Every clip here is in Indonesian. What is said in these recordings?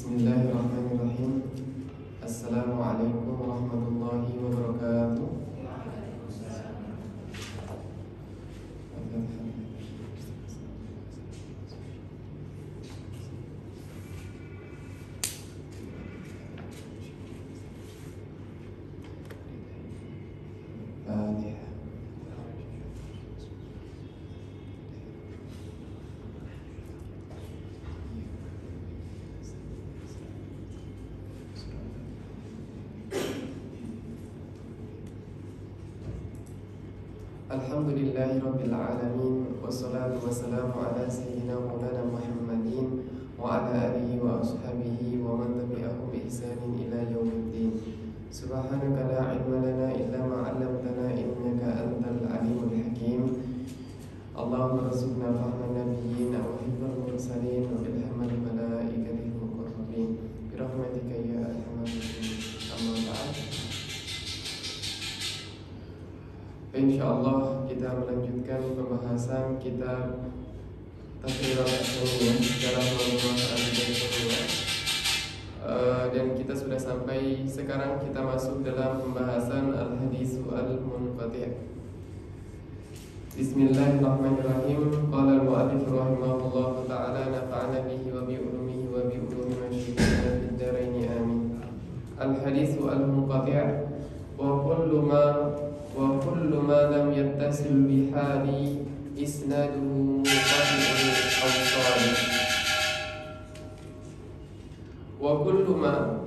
Bismillahirrahmanirrahim. Assalamualaikum warahmatullahi wabarakatuh. Alhamdulillahi rabbil alamin, wassalatu wassalamu ala sayyidina maulana Muhammadin wa ala alihi wa ashabihi wa man tabi'ahum bi ihsanin ila yaumiddin. Subhanaka la ilma lana illa ma 'allamtana innaka antal alimul hakim. Allahumma rzuqna fahman nabiyyin wa hifdzal mursalin wa ilhamal malaikatil muqarrabin bi rahmatika ya arhamar rahimin. Amma ba'd. InsyaAllah kita melanjutkan pembahasan kitab Tafsir Al-Asmiyah secara kedua. Dan kita sudah sampai sekarang kita masuk dalam pembahasan Al-Hadis Al-Munqati'. Bismillahirrahmanirrahim. Qala al-mu'allif rahimahullahu ta'ala nafa'ana bihi wa bi ulumihi wa bi ulumi masyikhina fid dharaini amin. Al-Hadis Al-Munqati' wa kullu ma lam yattasil bihali isnaduhu munqati'un aw salih. Wa kullu ma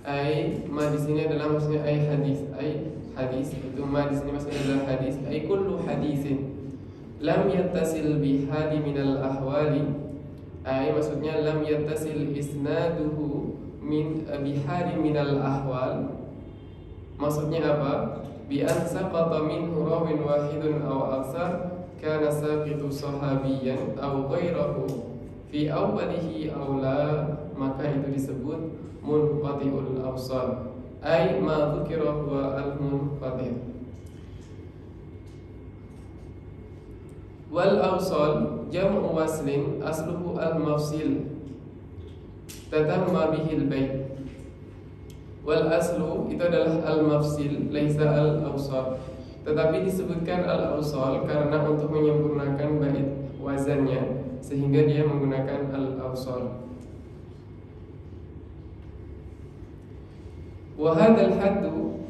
di sini adalah maksudnya hadis itu ma di sini maksudnya adalah hadis kullu hadisin lam yattasil bihali minal ahwali maksudnya lam yattasil isnaduhu min bihali minal ahwal. Maksudnya apa? Bi an saqata minhu rawin wahidun aw aksar kana saqitu sahabiyyan aw ghairahu fi awwalihi aw la, maka itu disebut munqati'ul awsal ay ma dzukira huwa al-munqati'. Wal awsal jam'u waslin asluhu al-mafsil tatamma bihi al-bait. Wal aslu itu adalah al-mafsil laisa al-awsal, tetapi disebutkan al-awsal karena untuk menyempurnakan bait wazannya sehingga dia menggunakan al-awsal. Wa hadzal haddu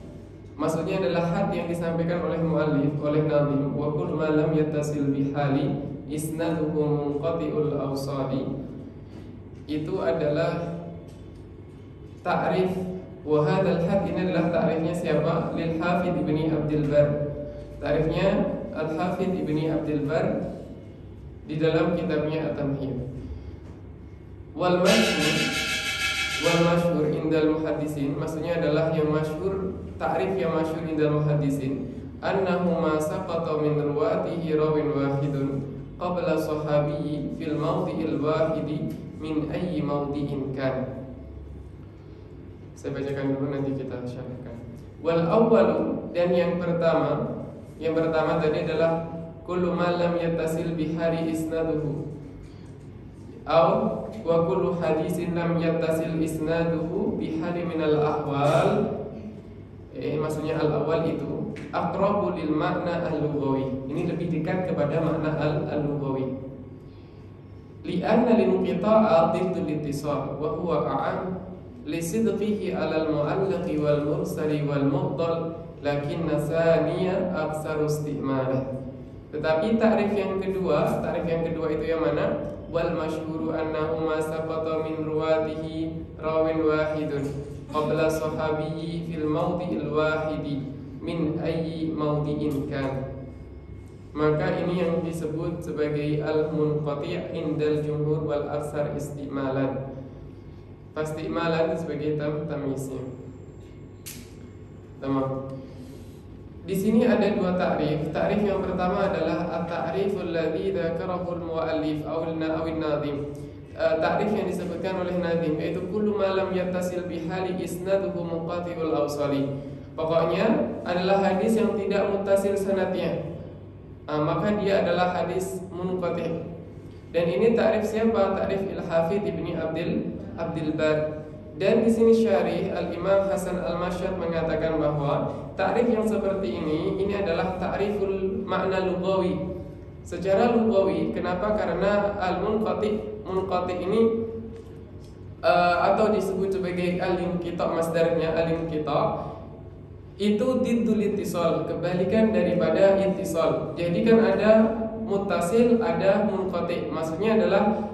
maksudnya adalah had yang disampaikan oleh muallif, oleh nazim, wa kullu ma lam yattasil bihali isnaduhu munqati'ul awsali, itu adalah ta'rif. Wa hadzal had ini adalah ta'rifnya siapa? Lil Hafidz Ibni Abdul Barr. Ta'rifnya Al-Hafidz Ibni Abdul Barr di dalam kitabnya At-Tamhid. Wal masyhur indal muhaddisin, maksudnya adalah yang masyhur, ta'rif yang masyhur indal muhaddisin, annahu ma saqata min ruwatihi rawin wahidun qabla sahabiyyi fil mawdi'il wahidi min ayyi mawdi'in kan. Saya bacakan dulu nanti kita syarahkan. Wal awwalu, dan yang pertama tadi adalah kullu ma lam yattasil bihari isnaduhu aw wa kullu hadisin lam yattasil isnaduhu bihari minal ahwal. Maksudnya al-awwal itu aqrabu lil makna al-lughawi. Ini lebih dekat kepada makna al-lughawi. Li'anna lil-inqita'a dhiddu al-ittisal wa huwa a'am lisidqihi 'alal mu'allaqi wal mursali wal mu'dal lakinna thaniya aktsaru isti'malah. Tetapi ta'rif yang kedua itu yang mana? Wal masyhuru annahu ma saqata min ruwatihi rawin wahidun qabla sahabiyyi fil mawdi'il wahidi min ayyi mawdi'in kan. Maka ini yang disebut sebagai al-munqati' indal jumhur wal aksar isti'malan. Pasti imalan sebagai tamyiznya. Tamam. Di sini ada dua ta'rif. Ta'rif yang pertama adalah at-ta'riful ladzi dzakarahu al-muallif aw an-nazim. Ta'rif yang disebutkan oleh nazim yaitu kullu ma lam yattasil bihali isnaduhu munqati'ul awsali. Pokoknya adalah hadis yang tidak muttasil sanadnya. Maka dia adalah hadis munqati'. Dan ini takrif siapa? Takrif Al-Hafidz Ibni Abdul Bar. Dan di sini Syarih Al-Imam Hasan Al-Masyad mengatakan bahwa takrif yang seperti ini adalah takriful makna lughawi. Secara lughawi, kenapa? Karena munqati ini atau disebut sebagai al-inqita, masdarnya al-inqita, itu diddul ittisal, kebalikan daripada ittisal. Jadi kan ada muttasil, ada munqati. Maksudnya adalah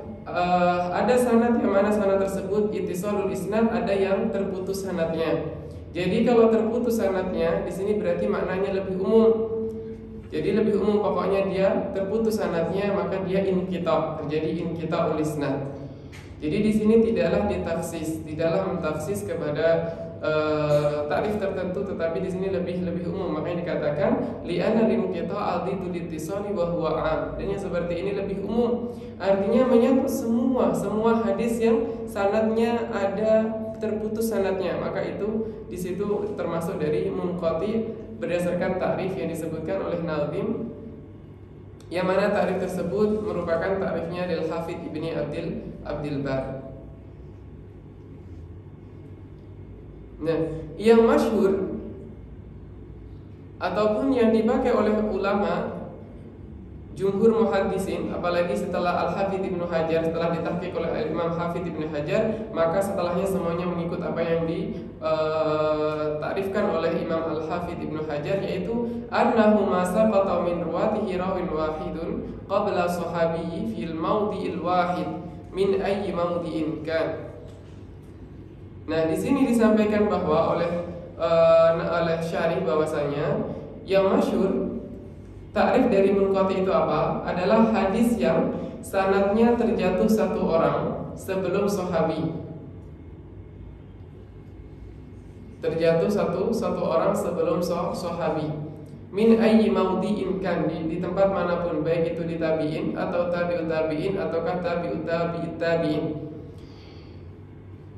ada sanad yang mana sanad tersebut ittisalul isnad, ada yang terputus sanadnya. Jadi kalau terputus sanadnya di sini berarti maknanya lebih umum. Jadi lebih umum, pokoknya dia terputus sanadnya maka dia inqita, terjadi inqitaul isnad. Jadi di sini tidaklah ditaksis, tidaklah mentaksis kepada takrif tertentu, tetapi di sini lebih umum. Makanya dikatakan li'anna al-inqita' adidu litisali wa huwa 'am. Dan yang seperti ini lebih umum. Artinya menyangkut semua hadis yang sanadnya ada terputus sanadnya, maka itu di situ termasuk dari munqati berdasarkan takrif yang disebutkan oleh Nazim, yang mana takrif tersebut merupakan takrifnya dari Hafidz Ibni Abdul Bar. Nah, yang masyhur ataupun yang dipakai oleh ulama jumhur muhaddisin, apalagi setelah Al-Hafidz Ibnu Hajar, setelah ditahqiq oleh Imam Hafidz Ibnu Hajar, maka setelahnya semuanya mengikut apa yang ditakrifkan oleh Imam Al-Hafidz Ibnu Hajar, yaitu annahu ma saqata min ruwatihi rawin wahidun qabla sahabiyyi fil mawdi'il wahid min ayyi mawdi'in kan. Nah, di sini disampaikan bahwa oleh Syarih bahwasanya yang masyhur takrif dari munqati itu apa? Adalah hadis yang sanadnya terjatuh satu orang sebelum sahabi. Terjatuh satu orang sebelum sahabi. Min ayyi mawdi'in kan, di tempat manapun, baik itu di tabi'in atau tabi'ut tabi'in ataukah tabi'ut tabi'it tabi'in.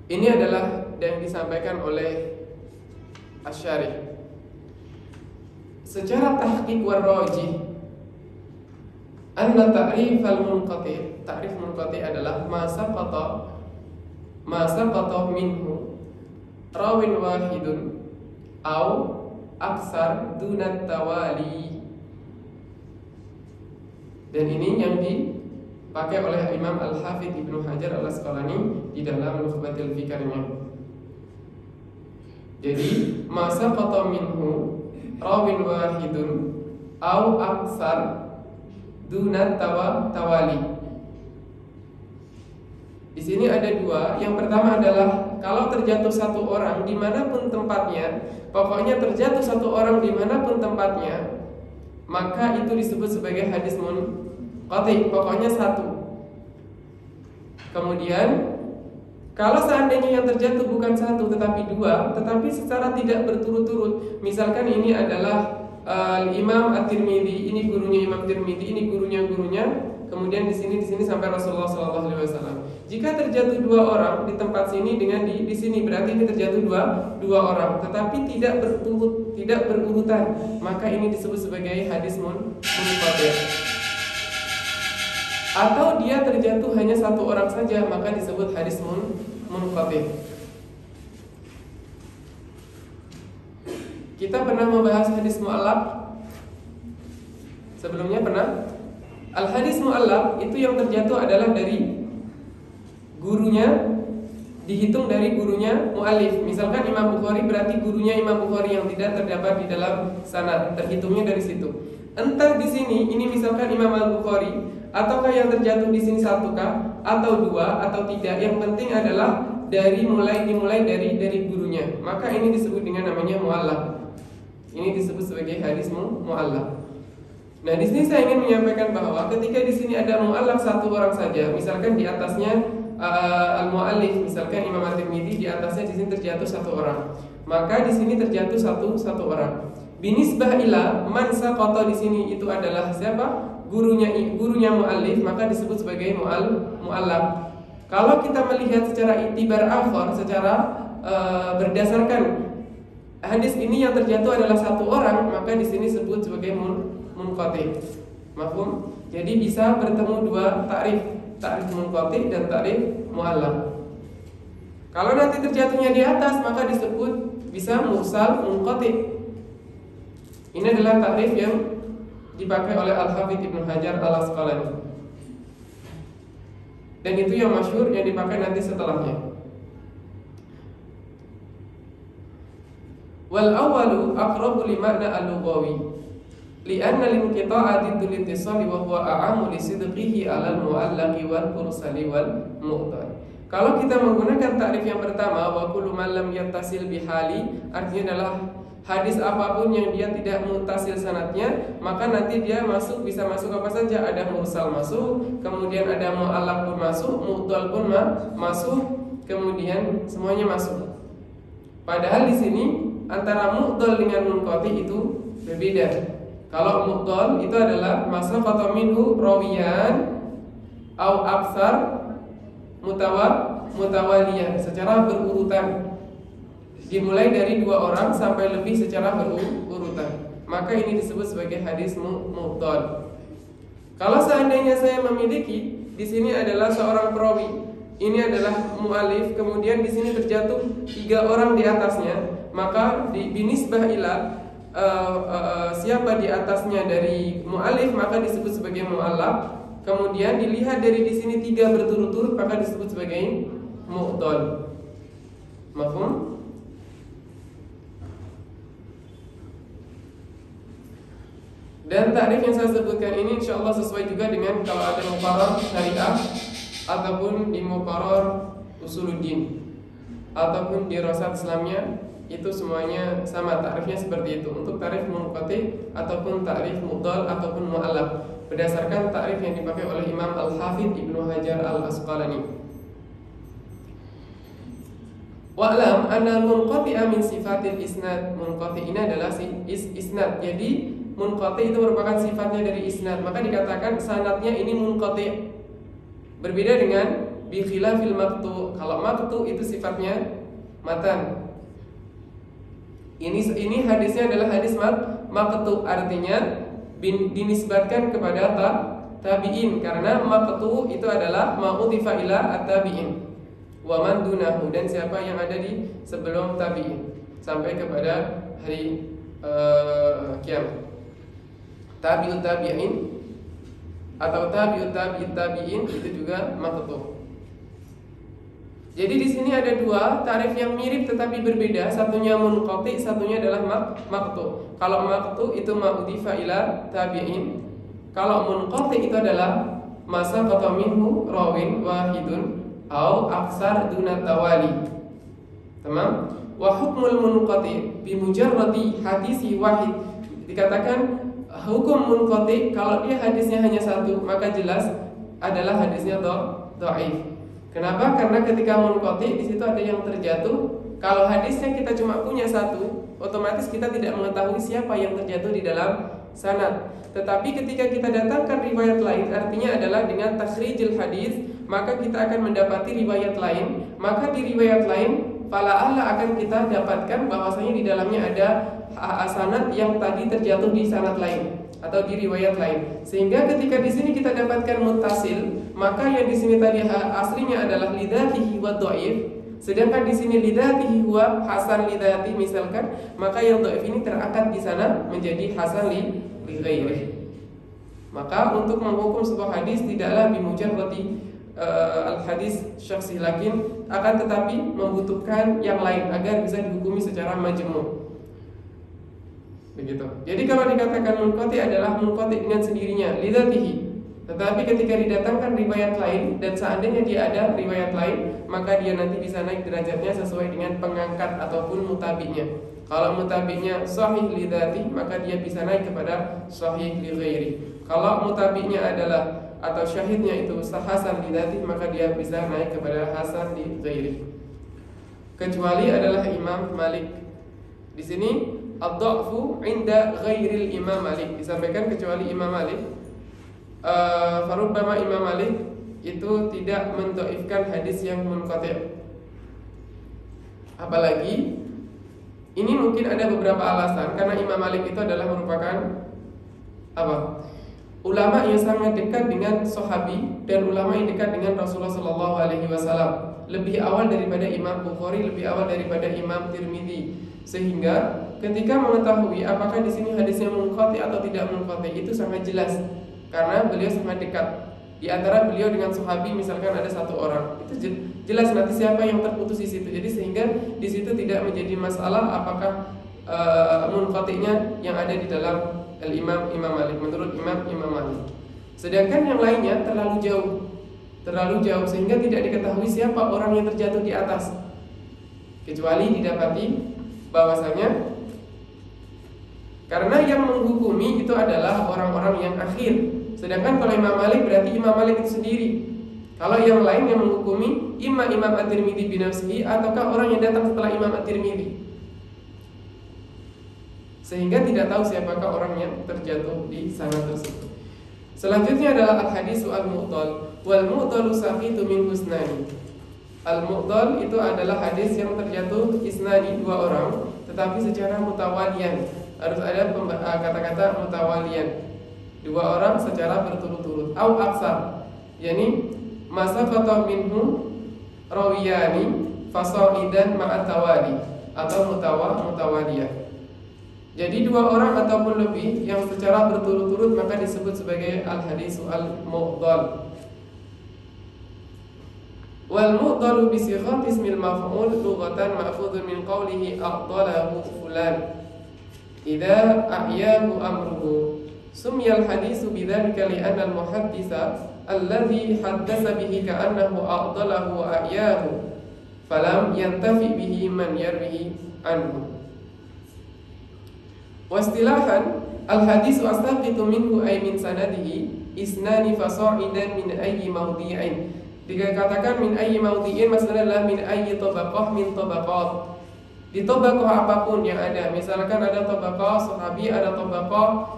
Ini adalah yang disampaikan oleh Asy-Syarih. Secara tahqiq wa rajih, anna ta'rif al-munqati, ta'rif munqati adalah ma saqata minhu rawin wahidun au aksar dunat tawali. Dan ini yang dipakai oleh Imam Al-Hafidz Ibnu Hajar Al-Asqalani di dalam Nukhbatul Fikrnya. Jadi masa qata minhu rawin wahidun au aksar dunat tawali. Di sini ada dua. Yang pertama adalah kalau terjatuh satu orang dimanapun tempatnya, pokoknya terjatuh satu orang dimanapun tempatnya, maka itu disebut sebagai hadis munqati, pokoknya satu. Kemudian kalau seandainya yang terjatuh bukan satu tetapi dua, tetapi secara tidak berturut-turut, misalkan ini adalah Imam At-Tirmidzi, ini gurunya Imam Tirmidzi, ini gurunya, kemudian di sini sampai Rasulullah SAW. Jika terjatuh dua orang di tempat sini dengan di sini, berarti ini terjatuh dua orang, tetapi tidak berurutan, maka ini disebut sebagai hadis munqati. Atau dia terjatuh hanya satu orang saja, maka disebut hadis munqati. Kita pernah membahas hadis mu'allaq sebelumnya, pernah? Al-hadis mu'allaq itu yang terjatuh adalah dari gurunya, dihitung dari gurunya mu'allif. Misalkan Imam Bukhari, berarti gurunya Imam Bukhari yang tidak terdapat di dalam sanad, terhitungnya dari situ. Entah di sini ini misalkan Imam Al-Bukhari, ataukah yang terjatuh di sini satukah atau dua atau tidak, yang penting adalah dimulai dari gurunya. Maka ini disebut dengan namanya mu'allaq. Ini disebut sebagai hadis mu'allaq. Nah, di sini saya ingin menyampaikan bahwa ketika di sini ada mu'allaq satu orang saja, misalkan di atasnya al-mu'allif, misalkan Imam At-Tirmidzi, di atasnya di sini terjatuh satu orang, maka di sini terjatuh satu orang. Binisbah ila man saqata, di sini itu adalah siapa? Gurunya mu'allif, maka disebut sebagai mu'allaq. Kalau kita melihat secara itibar akhar, secara berdasarkan hadis ini yang terjatuh adalah satu orang, maka di sini disebut sebagai munqati. Mafhum? Jadi bisa bertemu dua takrif. ta'rif munqati dan ta'rif mu'allaq. Kalau nanti terjatuhnya di atas maka disebut bisa mursal munqati. Ini adalah ta'rif yang dipakai oleh Al-Hafidz Ibnu Hajar Al-Asqalani. Dan itu yang masyhur yang dipakai nanti setelahnya. Wal awwalu aqrabu li ma'na al-lughawi li'anna al-inqita'a diddul ittisali wa huwa a'ammu li sidqihi 'ala al-mu'allaqi wal mursali wal mu'tal. Kalau kita menggunakan takrif yang pertama wa kullu man lam yattasil bihali, artinya adalah hadis apapun yang dia tidak muttasil sanadnya, maka nanti dia bisa masuk apa saja. Ada mursal masuk, kemudian ada mu'allaq pun masuk, mu'tal pun masuk, kemudian semuanya masuk. Padahal di sini antara mu'tal dengan munqati itu berbeda. Kalau mu'tal itu adalah masaqata minhu rawiyan au aksar mutawaliyan, secara berurutan, dimulai dari 2 orang sampai lebih secara berurutan, maka ini disebut sebagai hadis mu'tal. Kalau seandainya saya memiliki di sini adalah seorang perawi, ini adalah mu'alif, kemudian di sini terjatuh 3 orang di atasnya, maka binisbah ila siapa di atasnya dari mu'alif maka disebut sebagai mu'allaq. Kemudian dilihat dari di sini 3 berturut-turut maka disebut sebagai mu'tal. Mafhum? Dan takrif yang saya sebutkan ini insyaallah sesuai juga dengan kalau ada muqarrar syariah ataupun di muqarrar usuluddin ataupun di rasad Islamnya, itu semuanya sama takrifnya seperti itu. Untuk takrif munqati ataupun takrif mu'tal ataupun mu'allaq berdasarkan takrif yang dipakai oleh Imam Al-Hafidz Ibnu Hajar Al-Asqalani. Wa'lam anna munqati'a min sifatil isnad. Munqati ini adalah isnad. Jadi munqati itu merupakan sifatnya dari isnad, maka dikatakan sanadnya ini munqati. Berbeda dengan bi khilafil maqtu. Kalau maqtu itu sifatnya matan. Ini hadisnya adalah hadis maqtu, artinya dinisbatkan kepada tabi'in, karena maqtu itu adalah ma'udhifa ila at-tabi'in wa man dunahu, dan siapa yang ada di sebelum tabi'in sampai kepada hari kiamat. Tabi'ut tabi'in atau tabi'ut tabi'in itu juga maqtu. Jadi di sini ada 2 tarif yang mirip tetapi berbeda, satunya munqati, satunya adalah maqtu. Kalau maqtu itu ma'udhifa ila tabi'in, kalau munqati itu adalah masaqata minhu rawin wahidun au aksar duna tawali. Tamam? Wa hukmul munqati bi mujarradi hadisi wahid. Dikatakan hukum munqati kalau dia hadisnya hanya 1, maka jelas adalah hadisnya dhaif. Kenapa? Karena ketika munqati di situ ada yang terjatuh. Kalau hadisnya kita cuma punya 1, otomatis kita tidak mengetahui siapa yang terjatuh di dalam sanad. Tetapi ketika kita datangkan riwayat lain, artinya adalah dengan takhrijul hadis, maka kita akan mendapati riwayat lain. Maka di riwayat lain, fala'alla akan kita dapatkan bahwasanya di dalamnya ada sanad yang tadi terjatuh di sanad lain atau di riwayat lain. Sehingga ketika di sini kita dapatkan muttasil, maka yang di sini tadi aslinya adalah lidzatihi wa dhaif, sedangkan di sini lidzatihi wa hasan lidzati misalkan, maka yang dhaif ini terangkat di sana menjadi hasan li ghairi. Maka untuk menghukum sebuah hadis tidaklah bimujarrati al-hadis syakhsi, lakin akan tetapi membutuhkan yang lain agar bisa dihukumi secara majmu'. Begitu. Jadi kalau dikatakan munqati adalah munqati dengan sendirinya lidzatihi. Tetapi ketika didatangkan riwayat lain dan seandainya dia ada riwayat lain, maka dia nanti bisa naik derajatnya sesuai dengan pengangkat ataupun mutabi'nya. Kalau mutabi'nya sahih lidzati, maka dia bisa naik kepada sahih li ghairi. Kalau mutabi'nya adalah atau syahidnya itu hasan lidzati, maka dia bisa naik kepada hasan li ghairi. Kecuali adalah Imam Malik. Di sini ad-dha'fu 'inda ghairil Imam Malik, disampaikan kecuali Imam Malik. Farubbama Imam Malik itu tidak mendhaifkan hadis yang munqati'. Apalagi ini mungkin ada beberapa alasan, karena Imam Malik itu adalah merupakan apa? ulama yang sangat dekat dengan sahabi dan ulama yang dekat dengan Rasulullah Shallallahu Alaihi Wasallam, lebih awal daripada Imam Bukhari, lebih awal daripada Imam Tirmidzi. Sehingga ketika mengetahui apakah di sini hadisnya munqati atau tidak munqati, itu sangat jelas karena beliau sangat dekat. Di antara beliau dengan sahabi misalkan ada satu orang, itu jelas nanti siapa yang terputus di situ. Jadi sehingga di situ tidak menjadi masalah apakah munqati'nya yang ada di dalam Imam Malik, menurut Imam Malik. Sedangkan yang lainnya terlalu jauh sehingga tidak diketahui siapa orang yang terjatuh di atas, kecuali didapati bahwasanya karena yang menghukumi itu adalah orang-orang yang akhir. Sedangkan kalau Imam Malik berarti Imam Malik itu sendiri. Kalau yang lain yang menghukumi Imam At-Tirmidzi binafsihi ataukah orang yang datang setelah Imam At-Tirmidzi. Sehingga tidak tahu siapakah orang yang terjatuh di sana tersebut. Selanjutnya adalah al-hadisu al-mu'dal. Wal mu'dalu saqitu min husnani. Al-mu'dal itu adalah hadis yang terjatuh isnani, dua orang, tetapi secara mutawalian. Harus ada kata-kata mutawalian, dua orang secara berturut-turut. Au aksar, yakni masafata minhu rawiyani fasaidan ma'at tawali, atau mutawaliyah. Jadi dua orang ataupun lebih yang secara berturut-turut maka disebut sebagai al-hadisu al-mu'dal. Wal mu'dalu bi sighati ismil maf'ul lughatan ma'khudun min qawlihi aqdalahu fulan idza ahyahu amruhu. Sumiyal hadisu bidzalika li'anna al-muhadditsa alladhi haddatsa bihi ka'annahu aqdalahu wa ahyahu falam yantafi bihi man yarwihi anhu. Wastilahan al-hadisu astaqitu minhu ay min sanadihi isnani fasa'idan min ayyi mawdi'in. Dikatakan min ayyi mawdi'in maksudnya adalah min ayyi tabaqah min tabaqat. Di tabaqah apapun yang ada, misalkan ada tabaqah sahabi, ada tabaqah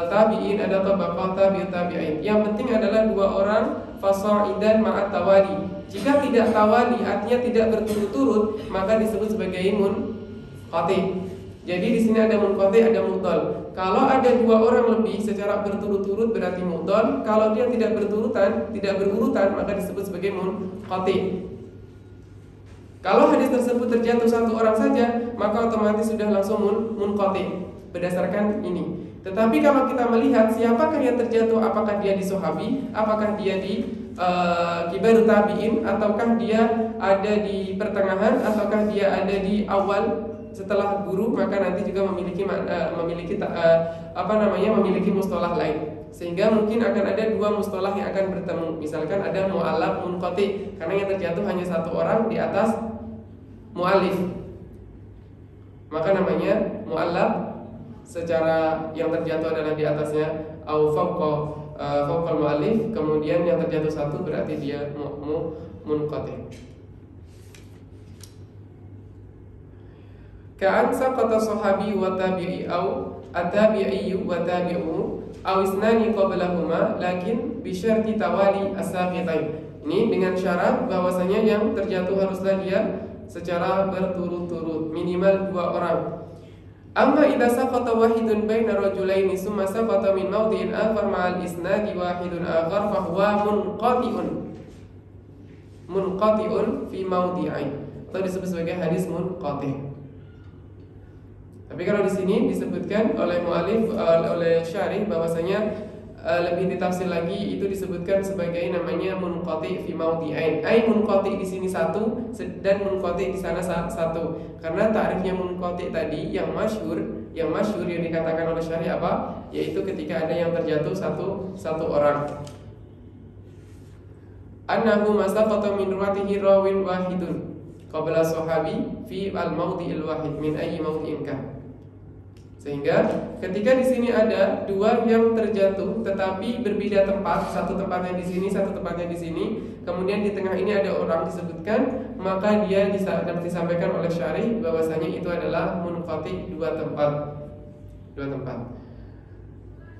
tabi'in, ada tabaqah tabi'in. Yang penting adalah dua orang fasa'idan ma'at tawali. Jika tidak tawali artinya tidak berturut-turut maka disebut sebagai munqati. Jadi di sini ada munqati, ada mu'dal. Kalau ada dua orang lebih secara berturut-turut berarti mu'dal. Kalau dia tidak berurutan maka disebut sebagai munqati. Kalau hadis tersebut terjatuh satu orang saja maka otomatis sudah langsung munqati berdasarkan ini. Tetapi kalau kita melihat siapakah yang terjatuh, apakah dia di sahabi, apakah dia di kibarut tabi'in, ataukah dia ada di pertengahan, ataukah dia ada di awal setelah guru, maka nanti juga memiliki mustalah lain. Sehingga mungkin akan ada dua mustalah yang akan bertemu. Misalkan ada mu'allaq munqati karena yang terjatuh hanya satu orang di atas mu'allif, maka namanya mu'allaq secara yang terjatuh adalah di atasnya, au fawqal mu'allif, kemudian yang terjatuh satu berarti dia munqati. Ka'an saqata sahabi wa tabi'i au at-tabi'i wa tabi'uhu au isnani qablahuma lakin bi syarti tawali as-saqitain. Ini dengan syarat bahwasanya yang terjatuh haruslah dia secara berturut-turut, minimal dua orang. Amma idza saqata wahidun baina rajulaini summa saqata min mawdi'in akhar ma'al isnadi wahidun akhar fa huwa munqati'un fi mawdi'ain, atau disebut sebagai hadis munqati'. Tapi kalau di sini disebutkan oleh mu'alif, oleh syarih bahwasanya lebih ditafsir lagi itu disebutkan sebagai namanya munqati fi mawdi'ain. Ai munqati di sini satu dan munqati di sana satu. Karena ta'rifnya munqati tadi yang masyhur yang dikatakan oleh syarih apa? Yaitu ketika ada yang terjatuh satu orang. Annahu masaqata min ruwatihi rawin wahidun qabla sahabi fi al-mawdi'il wahid min ayyi mawdi'in kan. Sehingga ketika di sini ada dua yang terjatuh tetapi berbeda tempat, satu tempatnya di sini, satu tempatnya di sini, kemudian di tengah ini ada orang disebutkan, maka dia disampaikan oleh syarih bahwasanya itu adalah munqati dua tempat.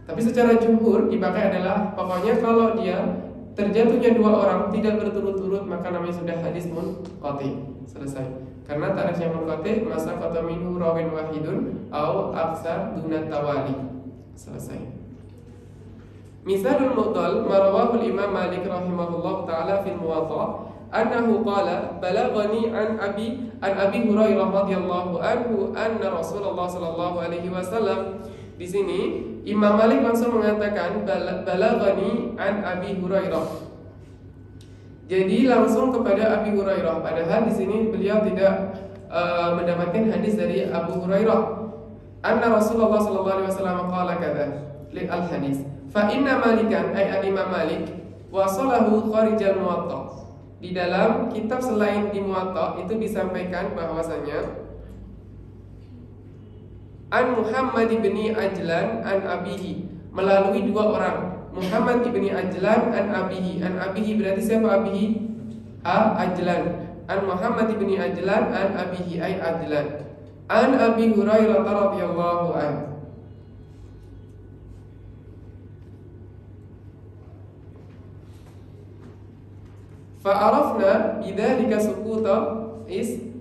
Tapi secara jumhur dipakai adalah pokoknya kalau dia terjatuhnya dua orang tidak berturut-turut maka namanya sudah hadis munqati, selesai. Karena ta'rifnya munqati masa qata minhu rawin wahidun au aksar duna tawali, selesai. Misalul mu'dal marawahu al-Imam Malik rahimahullah taala fil Muwatta annahu qala balaghani an Abi Hurairah radhiyallahu anhu anna Rasulullah sallallahu alaihi wasallam. Di sini Imam Malik langsung mengatakan balaghani an Abi Hurairah. Jadi langsung kepada Abi Hurairah. Padahal di sini beliau tidak mendapatkan hadis dari Abu Hurairah. Anna Rasulullah sallallahu alaihi wasallam qala kadza li al-hadis. Fa inna Malikan ay al-Imam Malik wasalahu kharijal Muwatta. Di dalam kitab selain di Muwatta itu disampaikan bahwasanya an Muhammad bin Ajlan an abihi, melalui dua orang, Muhammad bin Ajlan an abihi berarti siapa abihi? Ajlan. An Muhammad bin Ajlan an abihi ay Ajlan. An Abi Hurairah radhiyallahu anhu. Fa'arafna bidzalika sukuta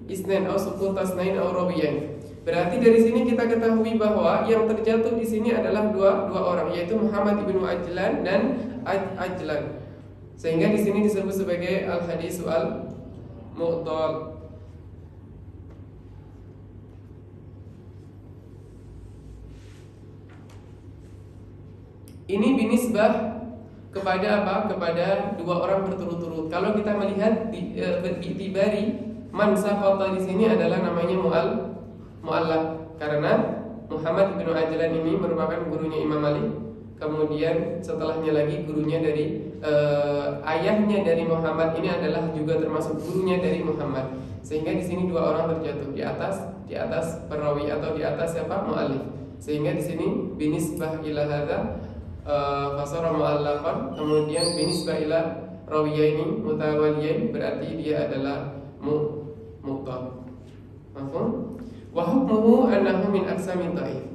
isnan atau sukuta isnain atau rawiyan. Berarti dari sini kita ketahui bahwa yang terjatuh di sini adalah dua orang, yaitu Muhammad ibnu Ajlan dan Ajlan. Sehingga di sini disebut sebagai al-hadis al-mu'dal. Ini binisbah kepada apa? Kepada dua orang berturut-turut. Kalau kita melihat di bari man saqata di sini adalah namanya mu'allaq karena Muhammad bin Ajlan ini merupakan gurunya Imam Malik. Kemudian setelahnya lagi gurunya dari ayahnya dari Muhammad ini adalah juga termasuk gurunya dari Muhammad. Sehingga di sini dua orang terjatuh di atas perawi atau di atas siapa? Mu'allif. Sehingga di sini binisbah ila hadza fasara mu'allaqan, kemudian binisbah ila rawiyaini mutawaliyain, berarti dia adalah mu'tal. Mafhum? Wa hukmuhu annahu min aqsamid dhaif.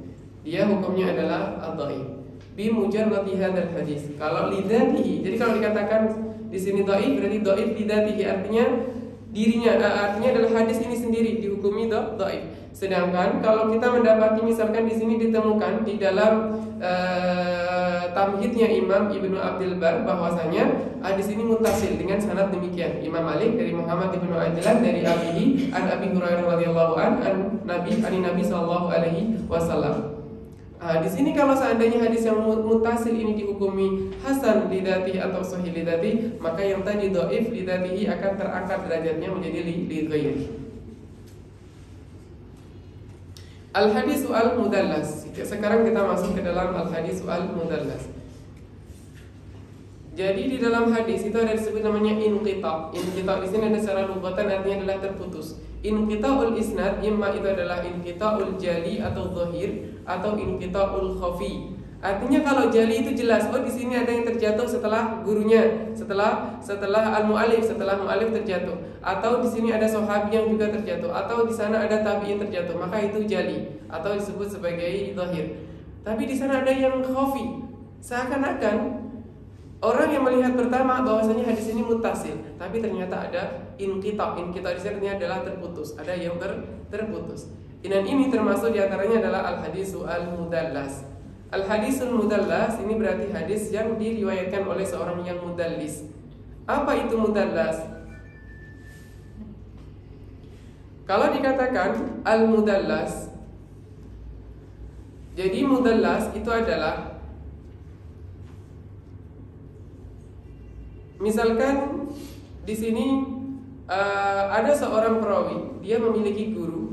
Dia hukumnya adalah ad-dhaif bi mujarradi hadzal hadis. Kalau lidzatihi, jadi kalau dikatakan di sini dhaif berarti dhaif lidzatihi, artinya dirinya, artinya adalah hadis ini sendiri dihukumi dhaif. Sedangkan kalau kita mendapati misalkan di sini ditemukan di dalam tamhidnya Imam Ibnu Abdul Bar bahwasanya hadis ini muttasil dengan sanad demikian. Imam Malik dari Muhammad ibnu Ajlan dari abihi an Abi Hurairah radhiyallahu an Nabi sallallahu alaihi wasallam. Di sini kalau seandainya hadis yang muttasil ini dihukumi hasan lidzatihi atau sahih lidzatihi, maka yang tadi dhaif lidzatihi akan terangkat derajatnya menjadi li ghairi. Al-hadisu al-mudallas. Sekarang kita masuk ke dalam al-hadisu al-mudallas. Jadi di dalam hadis itu ada disebut namanya inqita'. Inqita' di sini ada secara lughatan artinya adalah terputus. Inqita'ul isnad imma itu adalah inqita'ul jali atau zahir atau inqita'ul khafi. Artinya kalau jali itu jelas, oh di sini ada yang terjatuh setelah gurunya, setelah al-mu'allif, setelah mu'allif terjatuh, atau di sini ada sahabi yang juga terjatuh, atau di sana ada tabi'in terjatuh, maka itu jali atau disebut sebagai zahir. Tapi di sana ada yang khafi, seakan-akan orang yang melihat pertama bahwasanya hadis ini muttasil, tapi ternyata ada inqita'. Inqita' di sini artinya adalah terputus, ada yang terputus. Dan ini termasuk diantaranya adalah al-hadisu al-mudallas. Al-hadisul mudallas ini berarti hadis yang diriwayatkan oleh seorang yang mudallis. Apa itu mudallas? Kalau dikatakan al-mudallas, jadi mudallas itu adalah misalkan di sini ada seorang perawi, dia memiliki guru.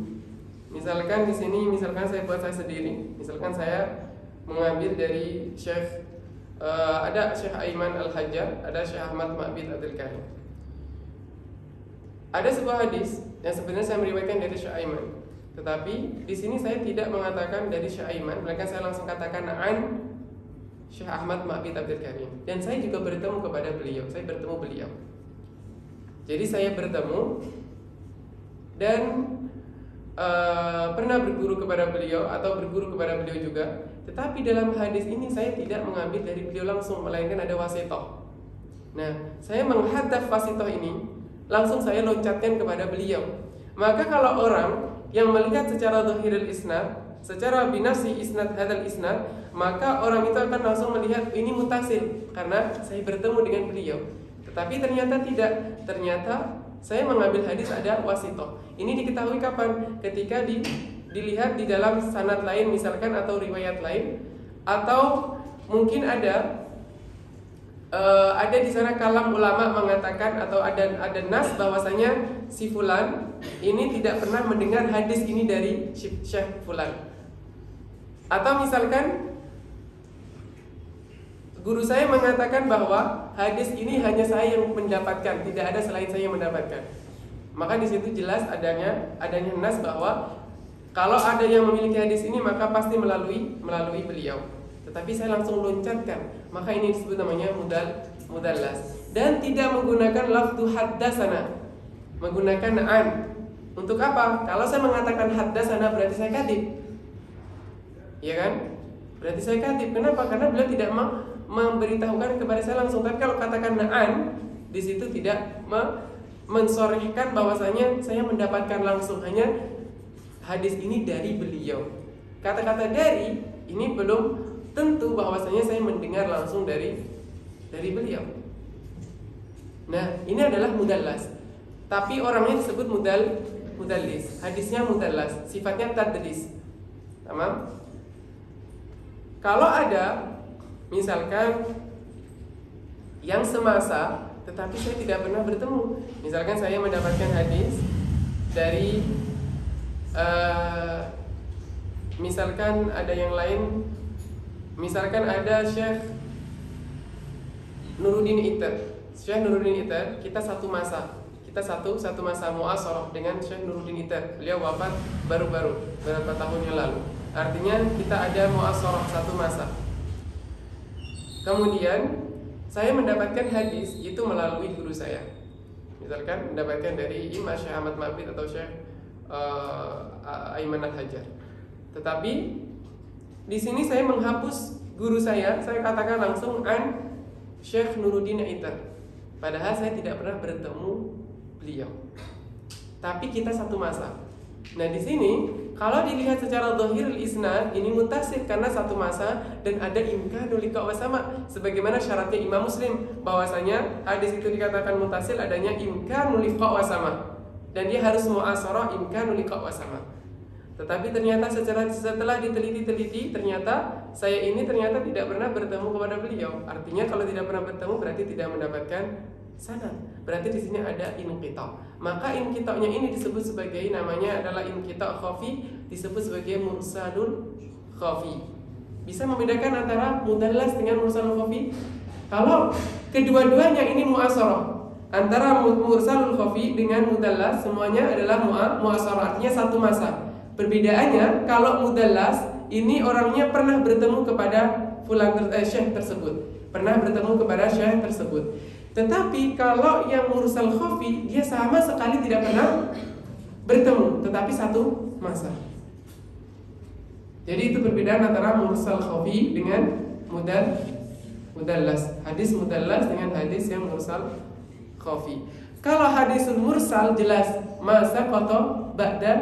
Misalkan di sini, misalkan saya buat saya sendiri, misalkan saya mengambil dari Syekh ada Syekh Aiman Al-Hajjaj, ada Syekh Ahmad Ma'bid Abdul Karim. Ada sebuah hadis yang sebenarnya saya meriwayatkan dari Syekh Aiman, tetapi di sini saya tidak mengatakan dari Syekh Aiman, melainkan saya langsung katakan an Syekh Ahmad Ma'bid Abdul Karim. Dan saya juga bertemu kepada beliau, saya bertemu beliau. Jadi saya bertemu dan pernah berguru kepada beliau atau berguru kepada beliau juga. Tetapi dalam hadis ini saya tidak mengambil dari beliau langsung, melainkan ada wasithah. Nah, saya menghadaf wasithah ini, langsung saya loncatkan kepada beliau. Maka kalau orang yang melihat secara zahirul isnad, secara binafsi isnad hadal isnad, maka orang itu akan langsung melihat ini mutasil karena saya bertemu dengan beliau. Tetapi ternyata tidak. Ternyata saya mengambil hadis ada wasitoh. Ini diketahui kapan? Ketika dilihat di dalam sanad lain misalkan atau riwayat lain, atau mungkin ada di sana kalam ulama mengatakan atau ada nas bahwasanya si fulan ini tidak pernah mendengar hadis ini dari Syekh fulan. Atau misalkan guru saya mengatakan bahwa hadis ini hanya saya yang mendapatkan, tidak ada selain saya yang mendapatkan. Maka di situ jelas adanya nas bahwa kalau ada yang memiliki hadis ini maka pasti melalui beliau. Tetapi saya langsung loncatkan, maka ini disebut namanya mudallas. Dan tidak menggunakan lafzu haddasana, menggunakan an. Untuk apa? Kalau saya mengatakan haddasana berarti saya kadhib, ya kan? Berarti saya kadhib. Kenapa? Karena beliau tidak memberitahukan kepada saya langsung. Tapi kalau katakan an, di situ tidak mensorehkan bahwasanya saya mendapatkan langsung, hanya hadis ini dari beliau. Kata-kata dari ini belum tentu bahwasanya saya mendengar langsung dari beliau. Nah, ini adalah mudallas. Tapi orangnya disebut mudallis. Hadisnya mudallas, sifatnya tadlis. Tamam? Kalau ada misalkan yang semasa tetapi saya tidak pernah bertemu. Misalkan saya mendapatkan hadis dari misalkan ada yang lain, misalkan ada Syekh Nuruddin Itter. Syekh Nuruddin Itter, kita satu masa mu'asharah dengan Syekh Nuruddin Itter. Beliau wafat baru-baru beberapa tahun yang lalu. Artinya kita ada mu'asharah satu masa. Kemudian saya mendapatkan hadis itu melalui guru saya. Misalkan mendapatkan dari Imam Syekh Ahmad Ma'bid atau Syekh Aiman Al-Hajar. Tetapi di sini saya menghapus guru saya katakan langsung an Syekh Nuruddin Itter. Padahal saya tidak pernah bertemu beliau. Tapi kita satu masa. Nah, di sini kalau dilihat secara dhahirul isnad ini mutasil karena satu masa dan ada imkanul liqa' wa sama'. Sebagaimana syaratnya Imam Muslim bahwasanya hadis itu dikatakan mutasil adanya imkanul liqa' wa sama'. Dan dia harus mu'asharah imkanul liqa' wa sama'. Tetapi ternyata setelah diteliti ternyata saya ini ternyata tidak pernah bertemu kepada beliau. Artinya kalau tidak pernah bertemu berarti tidak mendapatkan sanad. Berarti di sini ada inqita'. Maka inqita'nya ini disebut sebagai namanya adalah inqita' khafi, disebut sebagai mursalul khafi. Bisa membedakan antara mudallas dengan mursalul khafi? Kalau kedua-duanya ini mu'asharah, antara mursalul khafi dengan mudallas semuanya adalah mu'asharah, artinya satu masa. Perbedaannya kalau mudallas ini orangnya pernah bertemu kepada syekh tersebut, pernah bertemu kepada syekh tersebut. Tetapi kalau yang mursal khafi dia sama sekali tidak pernah bertemu, tetapi satu masa. Jadi itu perbedaan antara mursal khafi dengan mudallas. Hadis mudallas dengan hadis yang mursal khafi. Kalau hadisul mursal jelas masa qata ba'da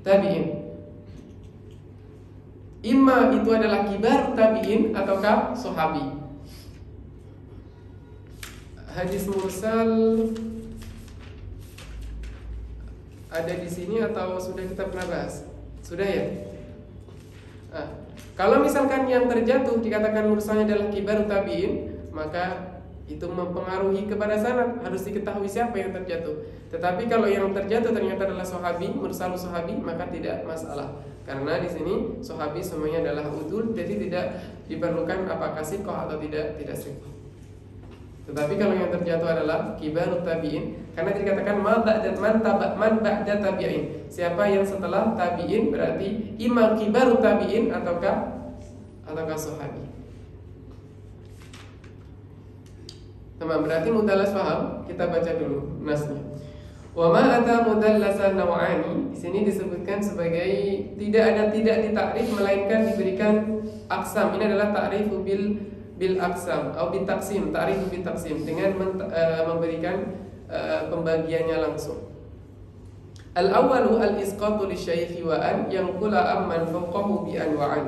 tabi'in. Imma itu adalah kibar tabi'in ataukah sahabi. Hadis mursal ada di sini atau sudah kita pernah bahas? Sudah ya? Kalau misalkan yang terjatuh dikatakan mursalnya adalah kibar tabi'in, maka itu mempengaruhi kepada sanad, harus diketahui siapa yang terjatuh. Tetapi kalau yang terjatuh ternyata adalah sahabi, mursal sahabi, maka tidak masalah. Karena di sini sahabi semuanya adalah udul, jadi tidak diperlukan apakah sikoh atau tidak sikoh. Tetapi kalau yang terjatuh adalah kibarut tabi'in, karena dikatakan man ba'da tabi'in. Siapa yang setelah tabi'in berarti imam kibarut tabi'in ataukah sahabi. Teman, berarti mudallas paham? Kita baca dulu nasnya. Wa ma ata mudallasan naw'ani, di sini disebutkan sebagai tidak ditakrif melainkan diberikan aqsam. Ini adalah ta'rifu bil aqsam atau bil taqsim, ta'rifu bil taqsim dengan memberikan pembagiannya langsung. Al-awwalu al-isqatu lisyaikhi wa an yanqula amman fawqahu bi an wa an.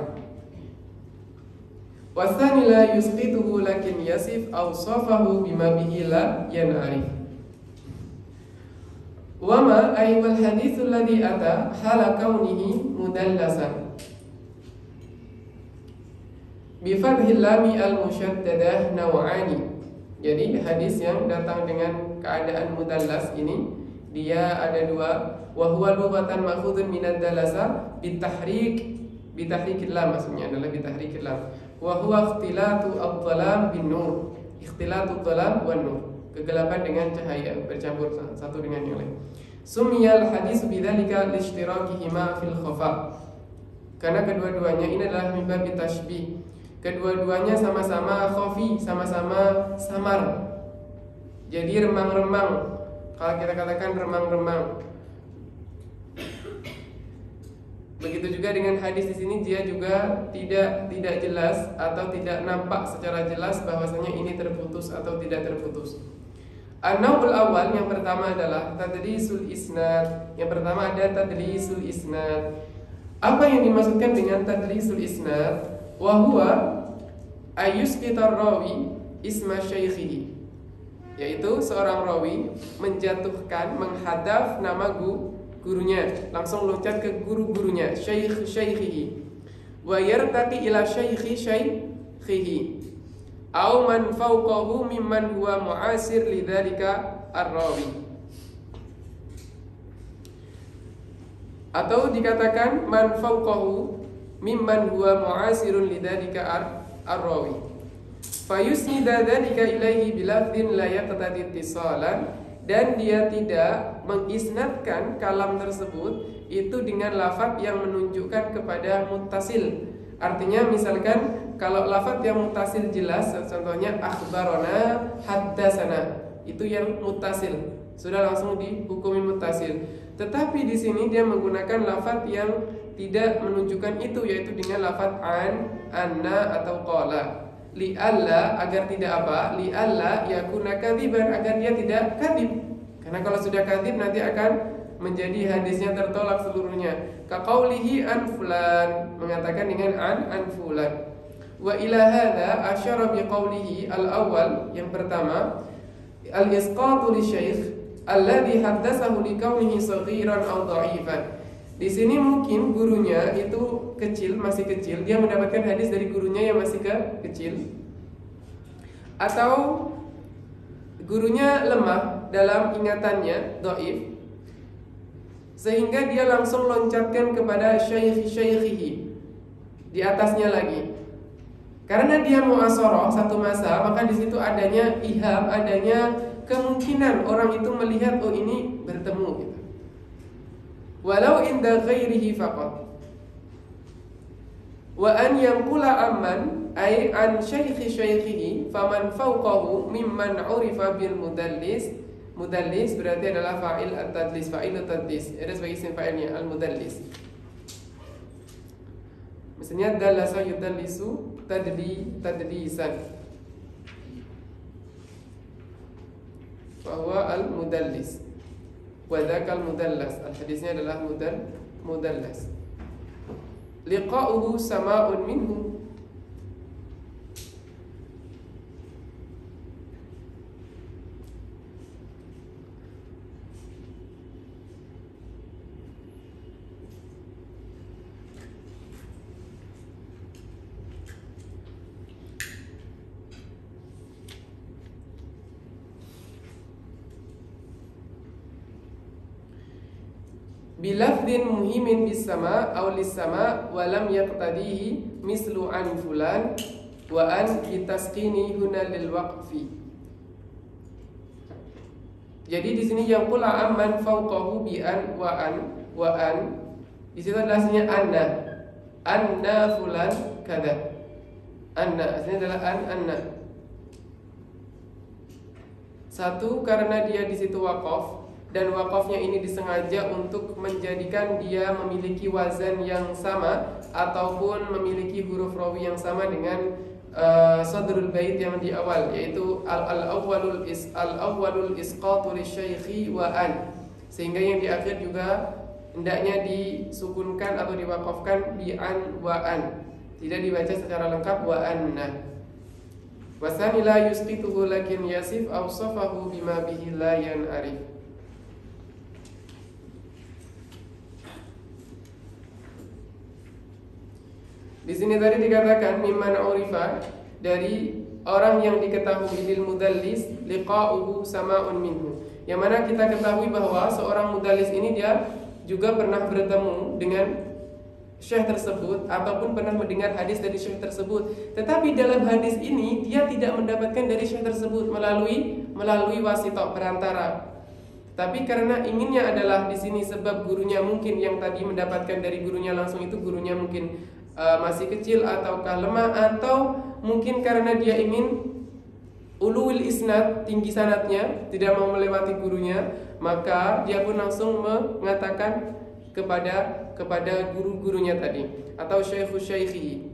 Wasani la yusqituhu lakin yasif awsafahu bima bihi la yan'arif. Wama ay wal haditsul ladzi ata hala kaunihi mudallasan bi fathil lami al musyaddadah naw'ani. Jadi hadis yang datang dengan keadaan mudallas ini dia ada dua. Wa huwa lughatan ma'khudun minad dalasa bitahrikil lam, maksudnya adalah bitahrikil lam. Wa huwa ikhtilatu adh-dhalam bin nur. Ikhtilatu dhalam wan nur. Kegelapan dengan cahaya bercampur satu dengan yang lain. Sumiyal hadis bidzalika lishtirakihima fil khafa. Karena kedua-duanya ini adalah min bab tashbih. Kedua-duanya sama-sama khafi, sama-sama samar. Jadi remang-remang. Kalau kita katakan remang-remang. Begitu juga dengan hadis di sini, dia juga tidak jelas atau tidak nampak secara jelas bahwasanya ini terputus atau tidak terputus. An-naw'ul awal, yang pertama adalah tadlisul isnad. Yang pertama ada tadlisul isnad. Apa yang dimaksudkan dengan tadlisul isnad? Wa huwa ayyusqitar rawi isma syaikhihi, yaitu seorang rawi menjatuhkan, menghadaf nama gurunya, langsung loncat ke guru-gurunya, syaikhihi, wa yartaqi ila syaikhihi au man fawqahu mimman huwa mu'asir lidzalika ar-rawi. Atau dikatakan man fawqahu mimman huwa mu'asirun lidzalika ar-rawi. Fayusnida dzalika ilaihi bilafdhin la yaqtadi ittisalan, dan dia tidak mengisnadkan kalam tersebut itu dengan lafadz yang menunjukkan kepada muttasil. Artinya misalkan kalau lafadz yang muttasil jelas, contohnya akhbarona, haddatsana, itu yang muttasil, sudah langsung dihukumi muttasil. Tetapi di sini dia menggunakan lafadz yang tidak menunjukkan itu, yaitu dengan lafadz an, anna atau qala. Li'alla, agar tidak apa? Li'alla yakuna kadziban, agar dia tidak kadzib. Karena kalau sudah kadzib nanti akan menjadi hadisnya tertolak seluruhnya. Kaqaulihi an fulan, mengatakan dengan an fulan. Wa ila hadza asyara biqaulihi al-awwal, yang pertama, al-isqatu lisyaikh alladhi haddatsahu likaunihi saghiran aw dha'ifan. Di sini mungkin gurunya itu kecil, masih kecil, dia mendapatkan hadis dari gurunya yang masih kecil, atau gurunya lemah dalam ingatannya, dhaif, sehingga dia langsung loncatkan kepada syaikhihi di atasnya lagi. Karena dia mu'asharah satu masa, maka di situ adanya iham, adanya kemungkinan orang itu melihat oh ini bertemu gitu. Walau inda ghairihi faqat. Wa an yanqula amman ay an syaikhihi faman fawqahu mimman urifa bil mudallis. Mudallis berarti adalah fa'il at-tadlis, fa'il at-tadlis. Ada sebagai isim fa'ilnya al-mudallis. Misalnya dallasa yudallisu tadlisan. Bahwa al-mudallis wa dzakal mudallas, al-hadisnya adalah mudallas. Liqa'uhu sama'un minhu. Bilafdin muhimin bis sama aw lis sama wa lam yaqtadihi mislu an fulan wa an bitasqini huna lil waqfi. Jadi di sini yang pula amman fawqahu bi an wa an di situ adalah aslinya anna fulan kada. Anna aslinya adalah anna. Satu, karena dia di situ waqaf, dan wakafnya ini disengaja untuk menjadikan dia memiliki wazan yang sama ataupun memiliki huruf rawi yang sama dengan sadrul bait yang di awal, yaitu al-awwalul isqatu lisyaikhi wa an. Sehingga yang di akhir juga hendaknya disukunkan atau diwakafkan bi an wa an. Tidak dibaca secara lengkap wa anna. Wasani la yusqituhu lakin yasif awsafahu bima bihi la yan'arif. Di sini tadi dikatakan mimman urifa, dari orang yang diketahui bil mudallis liqa'uhu sama'un minhu. Yang mana kita ketahui bahwa seorang mudallis ini dia juga pernah bertemu dengan syekh tersebut ataupun pernah mendengar hadis dari syekh tersebut. Tetapi dalam hadis ini dia tidak mendapatkan dari syekh tersebut melalui wasithah perantara. Tapi karena inginnya adalah di sini sebab gurunya mungkin yang tadi mendapatkan dari gurunya langsung itu gurunya mungkin masih kecil ataukah lemah, atau mungkin karena dia ingin ulul isnad, tinggi sanadnya, tidak mau melewati gurunya, maka dia pun langsung mengatakan kepada guru-gurunya tadi atau syekhu-syekhi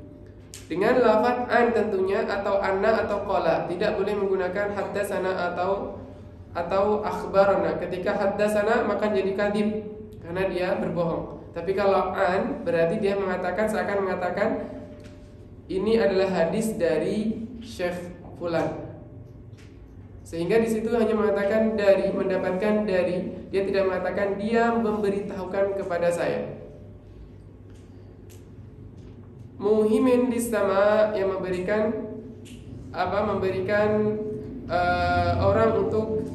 dengan lafaz an tentunya, atau anna atau qala. Tidak boleh menggunakan haddatsana atau akhbarana. Ketika haddatsana maka jadi kadzib karena dia berbohong. Tapi kalau an berarti dia mengatakan, seakan mengatakan ini adalah hadis dari Syekh fulan. Sehingga di situ hanya mengatakan dari, mendapatkan dari, dia tidak mengatakan dia memberitahukan kepada saya. Muhimin di sama, yang memberikan orang untuk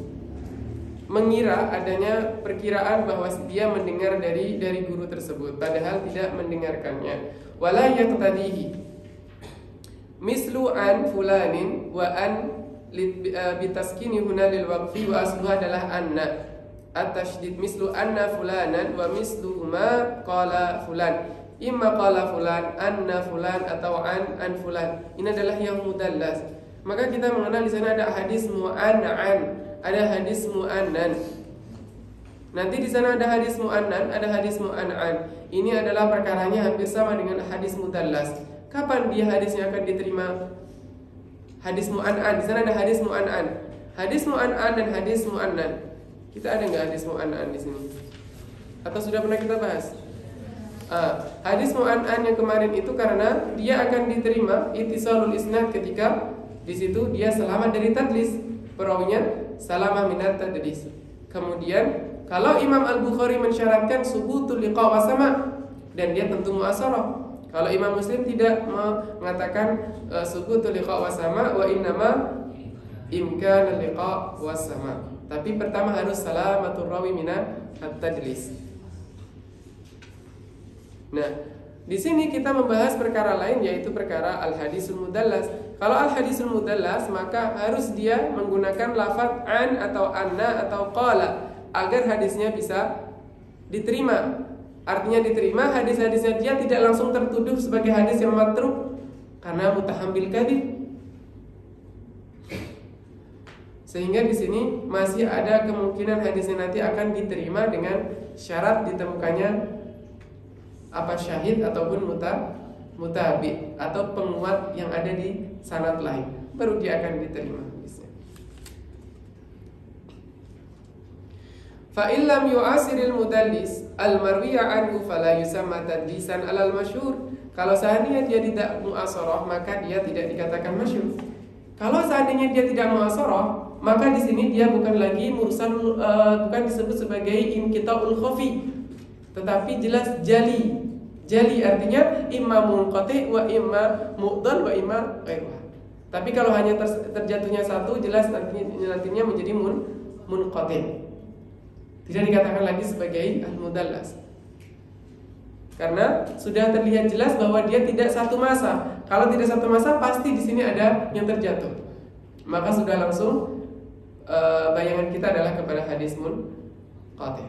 mengira adanya perkiraan bahwa dia mendengar dari guru tersebut padahal tidak mendengarkannya. Wala yaqtadihi mislu an fulanin wa an bitaskini huna lil waqfi wa asluha adalah anna at-tasydid mislu anna fulanan wa mislu ma qala fulan, imma qala fulan anna fulan atau an fulan. Ini adalah yang mudallas. Maka kita mengenal di sana ada hadis mu'an'an, ada hadis mu'annan. Nanti di sana ada hadis mu'annan, ada hadis mu'an'an. Ini adalah perkaranya hampir sama dengan hadis mudallas. Kapan dia hadisnya akan diterima? Hadis mu'an'an, di sana ada hadis mu'an'an. Hadis mu'an'an dan hadis mu'annan. Kita ada nggak hadis mu'an'an di sini? Atau sudah pernah kita bahas? Hadis mu'an'an yang kemarin itu karena dia akan diterima ittisalul isnad ketika di situ dia selamat dari tadlis, perawinya salamah minat tadlis. Kemudian kalau Imam Al-Bukhari mensyaratkan subutul liqa wa sama, dan dia tentu mu'asarah. Kalau Imam Muslim tidak mengatakan subutul liqa wa sama wa innama imkan liqa wa sama. Tapi pertama harus salamatul rawi minat tadlis. Nah, di sini kita membahas perkara lain, yaitu perkara al-hadisul mudallas. Kalau al-hadisul mudallas maka harus dia menggunakan lafaz an atau anna atau qala agar hadisnya bisa diterima. Artinya diterima, hadis-hadisnya dia tidak langsung tertuduh sebagai hadis yang matruk karena mutahambil kadzib. Sehingga di sini masih ada kemungkinan hadisnya nanti akan diterima dengan syarat ditemukannya syahid ataupun mutabi atau penguat yang ada di sanad lain, baru dia akan diterima hadisnya. Fa illam yu'asiril mudallis al-marwiya anhu fala yusamma tadlisan alal masyhur. Kalau seandainya dia tidak mu'asarah maka dia tidak dikatakan masyhur. Kalau seandainya dia tidak mu'asarah maka di sini dia bukan lagi mursal, bukan disebut sebagai inqita'ul khafi, tetapi jelas jali. Jali artinya imma munqati wa imma mu'dal wa imma ghairuha. Tapi kalau hanya terjatuhnya satu, jelas nantinya menjadi munqati. Tidak dikatakan lagi sebagai al-mudallas. Karena sudah terlihat jelas bahwa dia tidak satu masa. Kalau tidak satu masa pasti di sini ada yang terjatuh. Maka sudah langsung bayangan kita adalah kepada hadis munqati.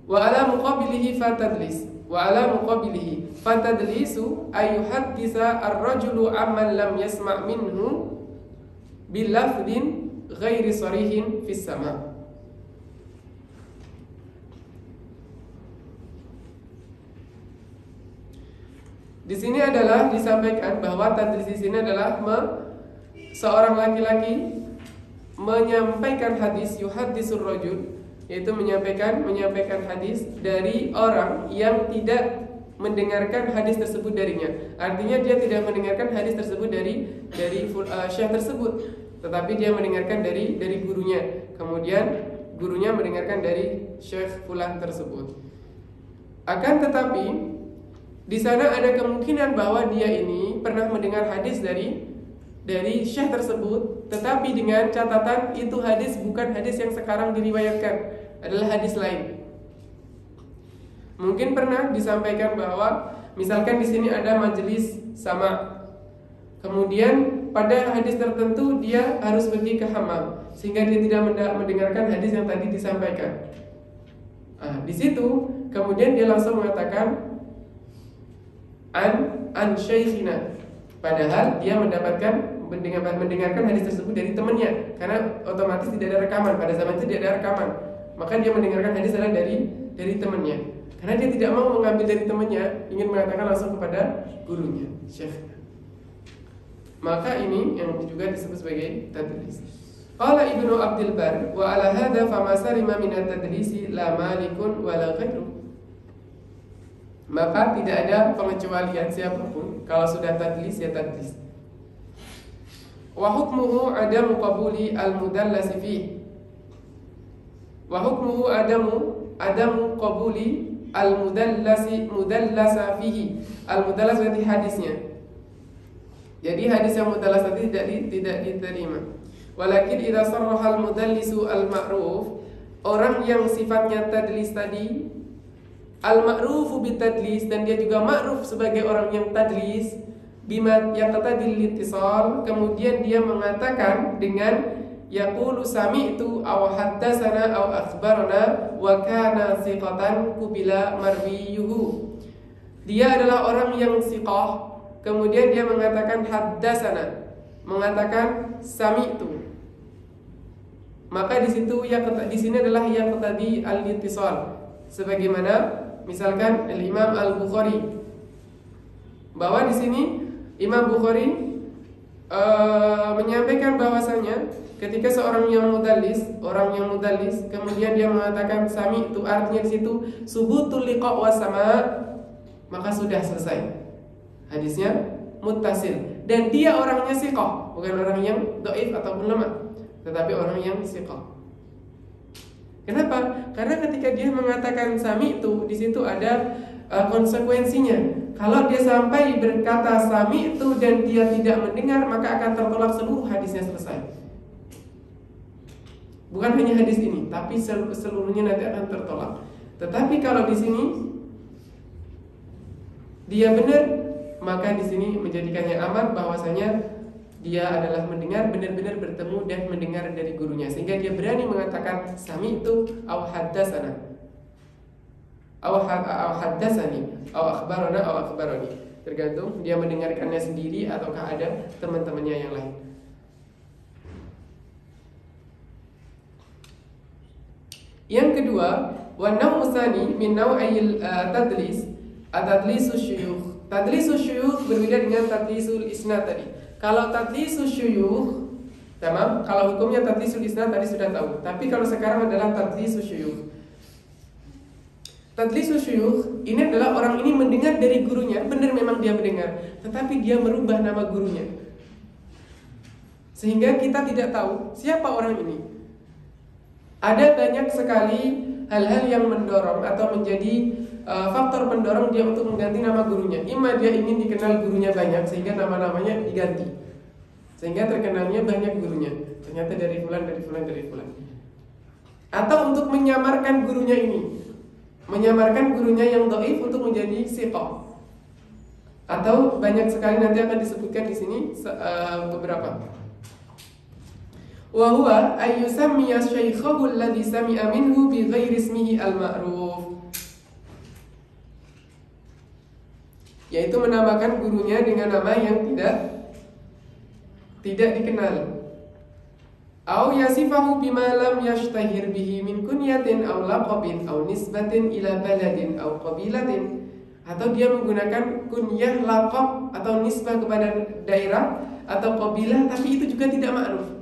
Wa ala muqabilihi fatadlis. Wa ala muqabilihi fatadlisu ayuhaddisa ar-rajulu amman lam yasma' minhu bil lafdin ghairi sarihin fis sama'. Di sini adalah disampaikan bahwa tadlis di sini adalah seorang laki-laki menyampaikan hadis, yuhaddisur rajul, yaitu menyampaikan hadis dari orang yang tidak mendengarkan hadis tersebut darinya. Artinya dia tidak mendengarkan hadis tersebut dari syekh tersebut, tetapi dia mendengarkan dari gurunya. Kemudian gurunya mendengarkan dari syekh fulan tersebut. Akan tetapi di sana ada kemungkinan bahwa dia ini pernah mendengar hadis dari syekh tersebut, tetapi dengan catatan itu hadis bukan hadis yang sekarang diriwayatkan, adalah hadis lain. Mungkin pernah disampaikan bahwa misalkan di sini ada majelis sama, kemudian pada hadis tertentu dia harus pergi ke hammam, sehingga dia tidak mendengarkan hadis yang tadi disampaikan. Di situ kemudian dia langsung mengatakan an syaikhina, padahal dia mendengarkan hadis tersebut dari temannya, karena otomatis tidak ada rekaman, pada zaman itu tidak ada rekaman, maka dia mendengarkan hadis adalah dari temannya. Karena dia tidak mau mengambil dari temannya, ingin mengatakan langsung kepada gurunya, syekhnya. Maka ini yang juga disebut sebagai tadlis. Qala Ibnu Abdul Bar wa ala hadza fama sarima min at-tadlisi la malikun wala ghairu. Maka tidak ada pengecualian siapapun, kalau sudah tadlis ya tadlis. Wa hukmuhu adamu qabuli al-mudallasi fihi. Wa hukmuhu adamu qabuli mudallasa fihi. Al-mudallas berarti hadisnya. Jadi hadis yang mudallas tadi tidak diterima. Walakin idza sarraha al-mudallisu al-ma'ruf, orang yang sifatnya tadlis tadi al-ma'rufu bitadlis, dan dia juga ma'ruf sebagai orang yang tadlis, bima yaqtadil ittisal, kemudian dia mengatakan dengan yaqulu sami'tu aw haddatsana aw akhbarana wa kana thiqatan qubila marwiyuhu. Dia adalah orang yang thiqah, kemudian dia mengatakan haddatsana, mengatakan sami'tu. Maka di sini adalah yaqtadi al-ittisal. Sebagaimana misalkan Imam Al-Bukhari, bahwa di sini Imam Bukhari menyampaikan bahwasanya ketika seorang yang mudallis, kemudian dia mengatakan sami, itu artinya di situ subutul liqa wa sama, maka sudah selesai. Hadisnya muttasil, dan dia orangnya siqah, bukan orang yang dhaif ataupun lemah, tetapi orang yang siqah. Kenapa? Karena ketika dia mengatakan sami itu, di situ ada konsekuensinya. Kalau dia sampai berkata sami itu dan dia tidak mendengar, maka akan tertolak seluruh hadisnya selesai. Bukan hanya hadis ini, tapi seluruhnya nanti akan tertolak. Tetapi kalau di sini dia benar, maka di sini menjadikannya aman bahwasanya dia adalah mendengar, benar-benar bertemu dan mendengar dari gurunya, sehingga dia berani mengatakan sami'tu aw haddatsana aw haddatsani aw akhbarana aw akhbarani, tergantung dia mendengarkannya sendiri ataukah ada teman-temannya yang lain. Yang kedua, wa naw'u tsani min naw'il tadlis, at-tadlisu syuyukh. Tadlisu syuyukh berbeda dengan tadlisul isnad tadi. Kalau tadlisu syuyukh, tamam, kalau hukumnya tadlisul isnad tadi sudah tahu. Tapi kalau sekarang adalah tadlisu syuyukh. Tadlisu syuyukh ini adalah orang ini mendengar dari gurunya, benar memang dia mendengar, tetapi dia merubah nama gurunya, sehingga kita tidak tahu siapa orang ini. Ada banyak sekali hal-hal yang mendorong atau menjadi faktor pendorong dia untuk mengganti nama gurunya. Ima dia ingin dikenal gurunya banyak sehingga nama-namanya diganti, sehingga terkenalnya banyak gurunya, ternyata dari fulan. Atau untuk menyamarkan gurunya ini, menyamarkan gurunya yang dhaif untuk menjadi siqah. Atau banyak sekali nanti akan disebutkan di sini beberapa. Wa huwa ay yusammiya syaikhahu alladhi sami'a minhu bi ghairi ismihi al-ma'ruf, yaitu menamakan gurunya dengan nama yang tidak dikenal. Au yasifahu bima lam yashtahir bihi min kunyatin aw laqabin aw nisbatin ila baladin aw qabilatin, atau dia menggunakan kunyah, laqab atau nisbah kepada daerah atau qabilah, tapi itu juga tidak ma'ruf.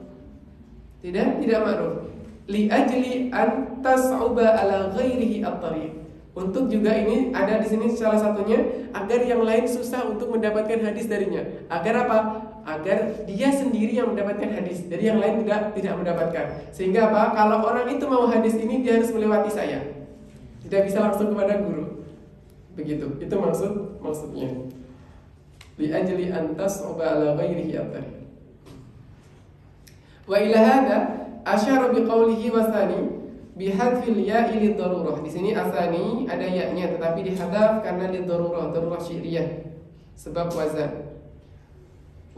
Tidak ma'ruf. li ajli an tas'uba ala ghairihi at-tariq. Untuk juga ini ada di sini salah satunya agar yang lain susah untuk mendapatkan hadis darinya. Agar apa? Agar dia sendiri yang mendapatkan hadis, jadi yang lain tidak mendapatkan. Sehingga apa? Kalau orang itu mau hadis ini dia harus melewati saya. Tidak bisa langsung kepada guru. Begitu. Itu maksudnya. Li ajli an tas'uba ala ghairihi at-tariq. Wa ila hadza asyara biqaulihi wa tsani bihadfil ya'i liddarurah. Di sini asani ada ya-nya tetapi dihadaf karena liddarurah, darurah syiriyah, sebab wazan.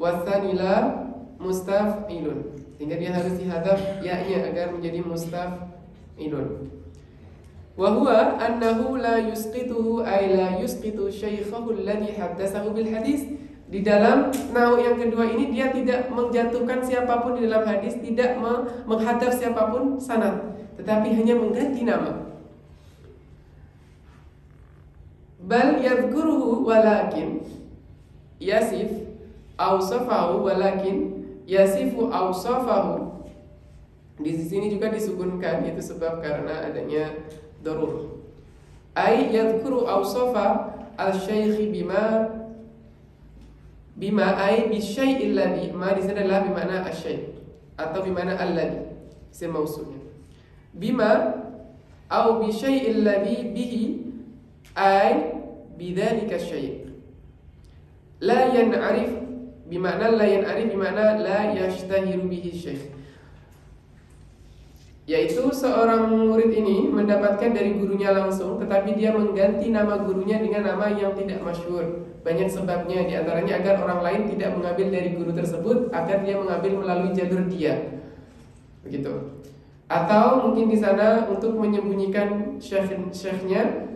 Wasanila mustaf'ilun. Sehingga dia harus dihadaf ya-nya agar menjadi mustaf'ilun. Wa huwa annahu la yusqituhu ay la yusqitu syaikhahu alladhi haddatsahu bil hadis. Di dalam nau yang kedua ini dia tidak menjatuhkan siapapun di dalam hadis, tidak menghadaf siapapun sanad, tetapi hanya mengganti nama. Bal yadhkuruhu walakin yasif awsafahu walakin yasifu awsafahu. Di sini juga disukunkan, itu sebab karena adanya darurah. Ay yadhkuru awsafa al-syaikh bima ay bisyai'il ladhi. Ma di sini adalah bermakna asy-syai' atau bermakna alladhi, isim mausulnya. Bima au bisyai'il ladhi bihi ay bidzalika syai'. La yan'arif bimakna la yan'arif bimakna la yashtahiru bihi syekh. Yaitu seorang murid ini mendapatkan dari gurunya langsung, tetapi dia mengganti nama gurunya dengan nama yang tidak masyhur. Banyak sebabnya, diantaranya agar orang lain tidak mengambil dari guru tersebut, agar dia mengambil melalui jalur dia. Begitu. Atau mungkin di sana untuk menyembunyikan syekhnya,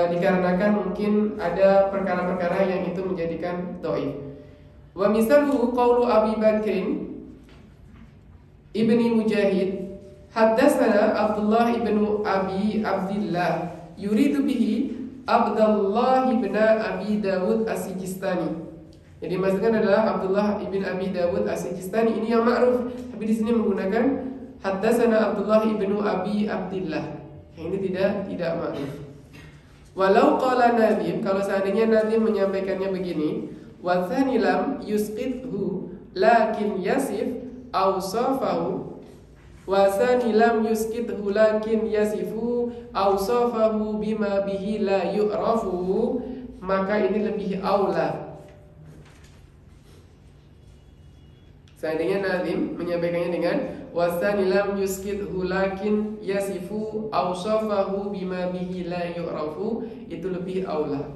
dikarenakan mungkin ada perkara-perkara yang itu menjadikan dhaif. Wa misaluhu qaulu Abi Bakrin ibni Mujahid haddatsana Abdullah ibn Abi Abdillah yuridu bihi Abdullah ibn Abi Dawud As-Sijistani. Jadi maksudnya adalah Abdullah ibn Abi Dawud As-Sijistani, ini yang ma'ruf, tapi di sini menggunakan haddatsana Abdullah ibn Abi Abdillah. Yang ini tidak ma'ruf. Walau qala Nadim, kalau seandainya Nadim menyampaikannya begini, wa tsani lam yusqithu lakin yasif awsafahu. Wasani lam yuskithu lakin yasifu awsafahu bima bihi la yu'rafu, maka ini lebih aula. Seandainya Nazim menyampaikannya dengan wasani lam yuskithu lakin yasifu awsafahu bima bihi la yu'rafu, itu lebih aula.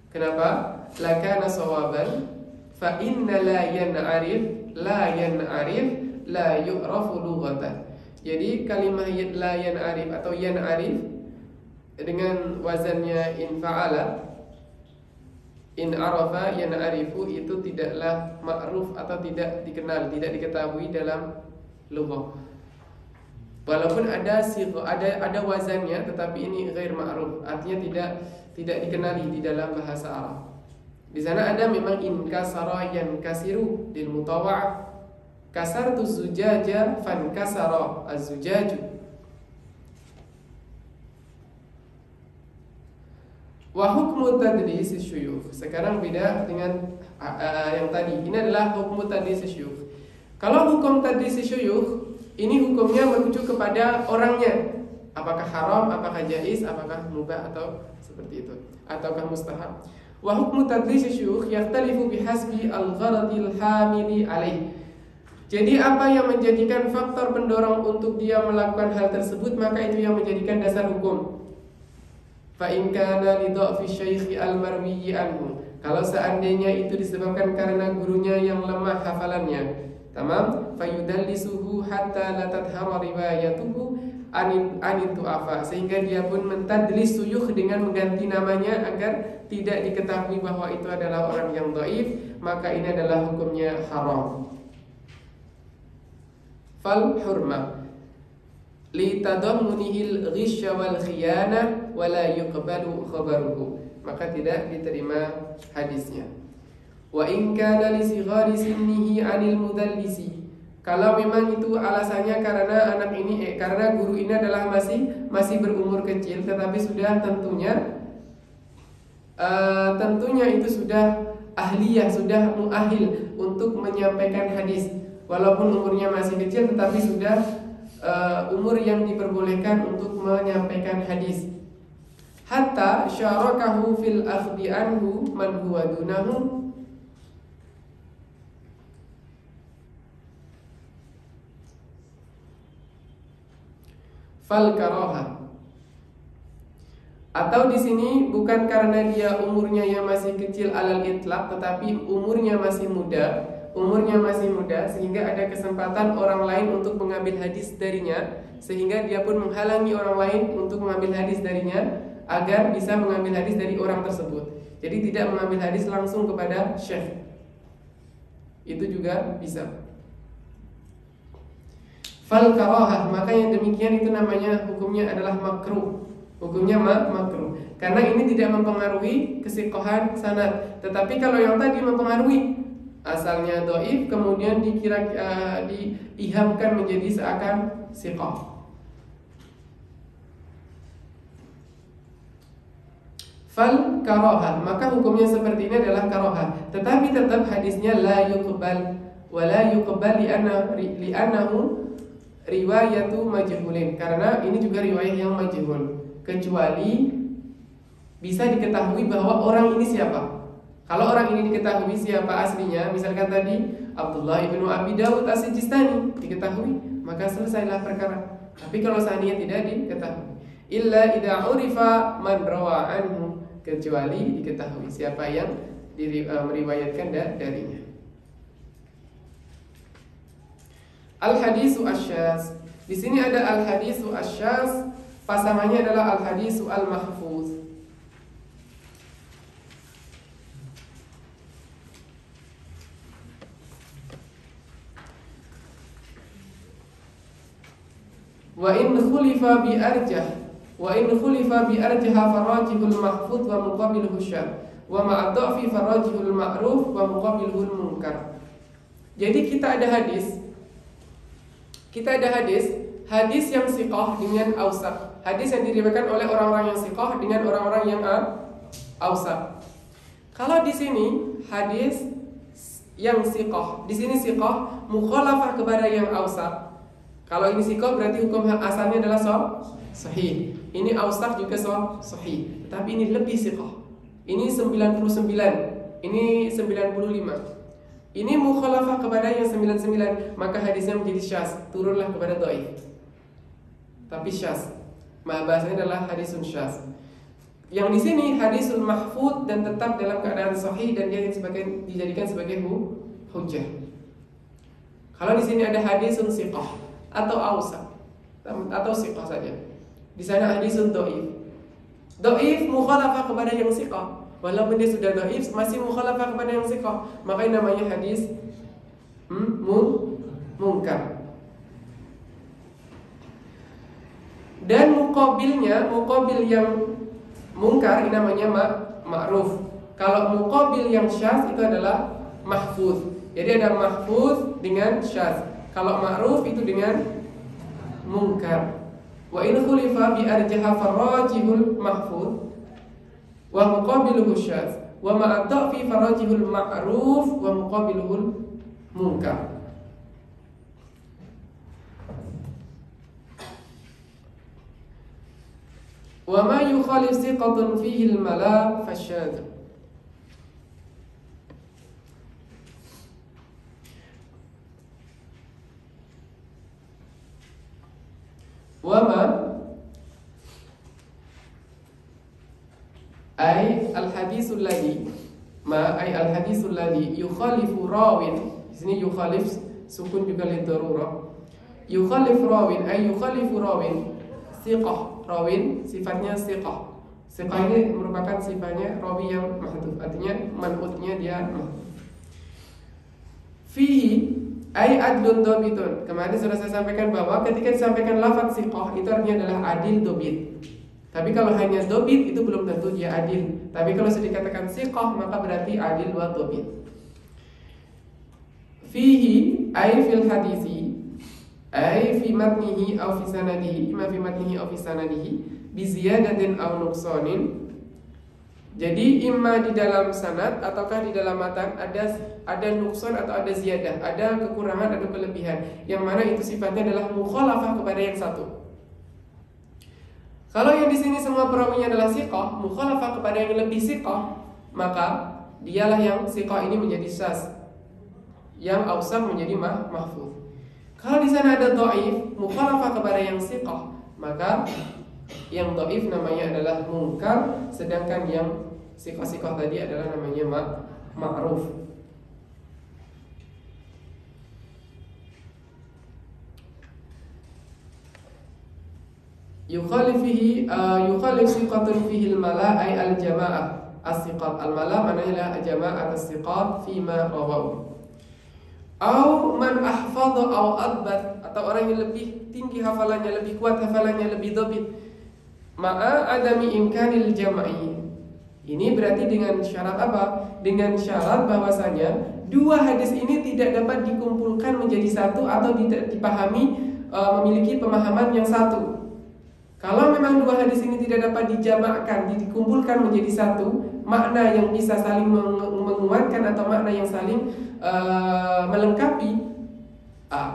Kenapa? Lakana sawaban fa inna la yan'arif la yu'rafu lughatan. Jadi kalimah la yan'arif atau yan'arif dengan wazannya in fa'ala, in arafa yan'arifu, itu tidaklah ma'ruf atau tidak dikenal, tidak diketahui dalam lughah. Walaupun ada wazannya, tetapi ini ghair ma'ruf, artinya tidak dikenali di dalam bahasa Arab. Di sana ada memang in kasara yankasiru lil mutawa'ah, kasartu zujaja fan kasara az-zujaju. Wa hukmu tadlis syuyukh. Sekarang beda dengan yang tadi. Ini adalah hukmu tadlis syuyukh. Kalau hukum tadlis syuyukh, ini hukumnya merujuk kepada orangnya. Apakah haram, apakah jaiz, apakah mubah atau seperti itu, ataukah mustahab. Wa hukmu tadlis syuyukh yakhtalifu bihasbi al-gharadil hamili alaih. Jadi apa yang menjadikan faktor pendorong untuk dia melakukan hal tersebut, maka itu yang menjadikan dasar hukum. Fa in kana li dha'fi syaikhi al-marwi anhu. Kalau seandainya itu disebabkan karena gurunya yang lemah hafalannya, tamam, fayudallisuhu hatta la tadhhara riwayatuhu anil du'afa, sehingga dia pun mentadlis syuyukh dengan mengganti namanya agar tidak diketahui bahwa itu adalah orang yang dhaif, maka ini adalah hukumnya haram. Fal hurmah li tadammunihil ghisya wal khiyanah wa la yuqbalu khabaruhu, maka tidak diterima hadisnya. Wa in kana li sighari sinnihi 'anil mudallisi, Kalau memang itu alasannya karena karena guru ini adalah masih berumur kecil, tetapi sudah tentunya itu sudah ahliyah, sudah muahil untuk menyampaikan hadis. Walaupun umurnya masih kecil, tetapi sudah umur yang diperbolehkan untuk menyampaikan hadis. Hatta syarakahu fil akhdi anhu man huwa dunahu. Fal karoha. Atau di sini bukan karena dia umurnya yang masih kecil alal itlaq, tetapi umurnya masih muda sehingga ada kesempatan orang lain untuk mengambil hadis darinya, sehingga dia pun menghalangi orang lain untuk mengambil hadis darinya agar bisa mengambil hadis dari orang tersebut. Jadi tidak mengambil hadis langsung kepada syekh. Itu juga bisa. Fal karahah, maka yang demikian itu namanya hukumnya adalah makruh. Hukumnya makruh. Karena ini tidak mempengaruhi kesiqahan sanad. Tetapi kalau yang tadi mempengaruhi, asalnya dhaif kemudian diihamkan menjadi seakan siqah. Fal karahah, maka hukumnya seperti ini adalah karahah. Tetapi tetap hadisnya la yuqbal wa la yuqbal li'annahu riwayatu majhulin, karena ini juga riwayat yang majhul, kecuali bisa diketahui bahwa orang ini siapa. Kalau orang ini diketahui siapa aslinya, misalkan tadi Abdullah ibnu Abi Dawud as-Sijistani diketahui, maka selesailah perkara. Tapi kalau seandainya tidak diketahui, illa idza urifa man rawa anhu, kecuali diketahui siapa yang meriwayatkan darinya. Al-hadisu asyaz. Di sini ada al-hadisu asyaz, pasangannya adalah al-hadisu al-mahfuz. Wa in khulifa bi arjah farajihul mahfuz wa muqabiluhu syadz wa ma'adhafi farajihul ma'ruf wa muqabiluhul munkar. Jadi kita ada hadis yang siqah dengan awsaq, hadis yang diriwayatkan oleh orang-orang yang siqah dengan orang-orang yang awsaq. Kalau di sini hadis yang siqah, di sini siqah mukhalafah kepada yang awsaq. Kalau ini siqah berarti hukum asalnya adalah sahih. Ini awsaq juga sahih, tetapi ini lebih siqah. Ini 99, ini 95. Ini mukhalafah kepada yang 99, maka hadisnya menjadi syaz, turunlah kepada dhaif. Tapi syaz, bahasanya adalah hadisun syaz. Yang di sini hadisul mahfuz dan tetap dalam keadaan sahih dan dia dijadikan sebagai hujjah. Kalau di sini ada hadisun siqah atau awsaq atau siqah saja. Di sana hadisun dhaif. Dhaif mukhalafah kepada yang siqah. Walaupun dia sudah dhaif masih mukhalafah kepada yang siqah, maka ini namanya hadis munkar. Dan muqabil yang munkar ini namanya ma'ruf. Kalau muqabil yang syaz itu adalah mahfuz. Jadi ada mahfuz dengan syaz. Kalau ma'ruf itu dengan munkar. Wa in khulifa bi arjaha farajihul mahfuz wa muqabiluhu syadz wa ma'adhafi farajihul ma'ruf wa muqabiluhul munkar. Wa ma yukhalif siqatun fihi al-mala fasyadz. Wa ma ay al-hadisul ladzi yukhalifu rawin. Di sini yukhalif sukun juga lidarurah. Yukhalif rawin ay yukhalifu rawin siqah. Rawin sifatnya siqah. Siqah ini merupakan sifatnya rawi yang mahdhuf, artinya man'utnya dia mahdhuf. Fihi ay adlun dhabitun. Kemarin sudah saya sampaikan bahwa ketika disampaikan lafaz siqah itu artinya adalah adil dhabit. Tapi kalau hanya dobit itu belum tentu dia adil. Tapi kalau sudah dikatakan siqah maka berarti adil wa dobit. fihi ay fil hadisi ay fi matnihi aw fi sanadihi, imma fi matnihi aw fi sanadihi bi ziyadatin aw nuqsanin. Jadi imma di dalam sanad ataukah di dalam matan ada nukson atau ada ziyadah, ada kekurangan atau kelebihan, yang mana itu sifatnya adalah mukhalafah kepada yang satu. Kalau yang di sini semua perawinya adalah siqah, mukhalafah kepada yang lebih siqah, maka dialah yang siqah ini menjadi syaz, yang awsaq menjadi mahfuz. Kalau di sana ada dhaif, mukhalafah kepada yang siqah, maka yang dhaif namanya adalah munkar, sedangkan yang siqah-siqah tadi adalah namanya ma'ruf. Yukhalif siqatun fihi al-mala' ay al-jama'ah. As-siqat al-mala' maknanya al-jama'ah as-siqat fima rawahu. Au man ahfadha au adbat, atau orang yang lebih tinggi hafalannya, lebih kuat hafalannya, lebih dhabit, ma'a adami imkanil jam'i. Ini berarti dengan syarat apa? Dengan syarat bahwasanya dua hadis ini tidak dapat dikumpulkan menjadi satu atau dipahami memiliki pemahaman yang satu. Kalau memang dua hadis ini tidak dapat dijamakkan, dikumpulkan menjadi satu, makna yang bisa saling menguatkan atau makna yang saling melengkapi,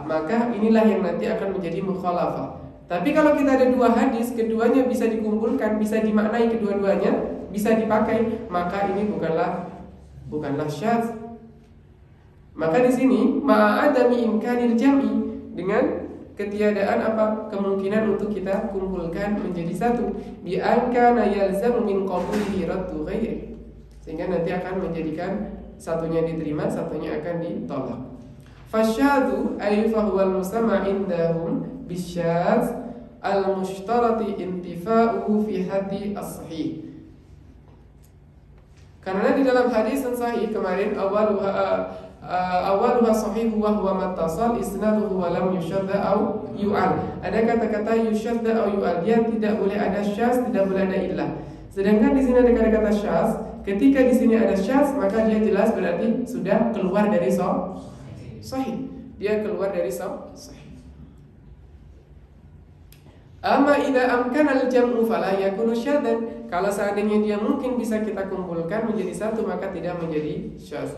maka inilah yang nanti akan menjadi mukhalafah. Tapi kalau kita ada dua hadis, keduanya bisa dikumpulkan, bisa dimaknai kedua-duanya, bisa dipakai, maka ini bukanlah syadz. Maka di sini ma'adami imkanil jam'i, dengan ketiadaan kemungkinan untuk kita kumpulkan menjadi satu, bi anka yalzamu min qabulihi raddu ghairi, sehingga nanti akan menjadikan satunya diterima, satunya akan ditolak. Fasyadhu ay fahuwal musamma indahum bisyadz al-mushtarati intifa'uhu fi haddi as-sahih. Karena di dalam hadis yang sahih kemarin awaluha sahih wa huwa mattasal isnaduhu wa lam yushadda au yu'al. Ada kata-kata yushadda au yu'al, dia tidak boleh ada syaz, tidak boleh ada illah. Sedangkan di sini ada kata-kata syaz. Ketika di sini ada syaz, maka dia jelas berarti sudah keluar dari sahih. Dia keluar dari sahih. Amma idza amkana al-jam'u fala yakunu syadzan. Kalau seandainya dia mungkin bisa kita kumpulkan menjadi satu, maka tidak menjadi syadz.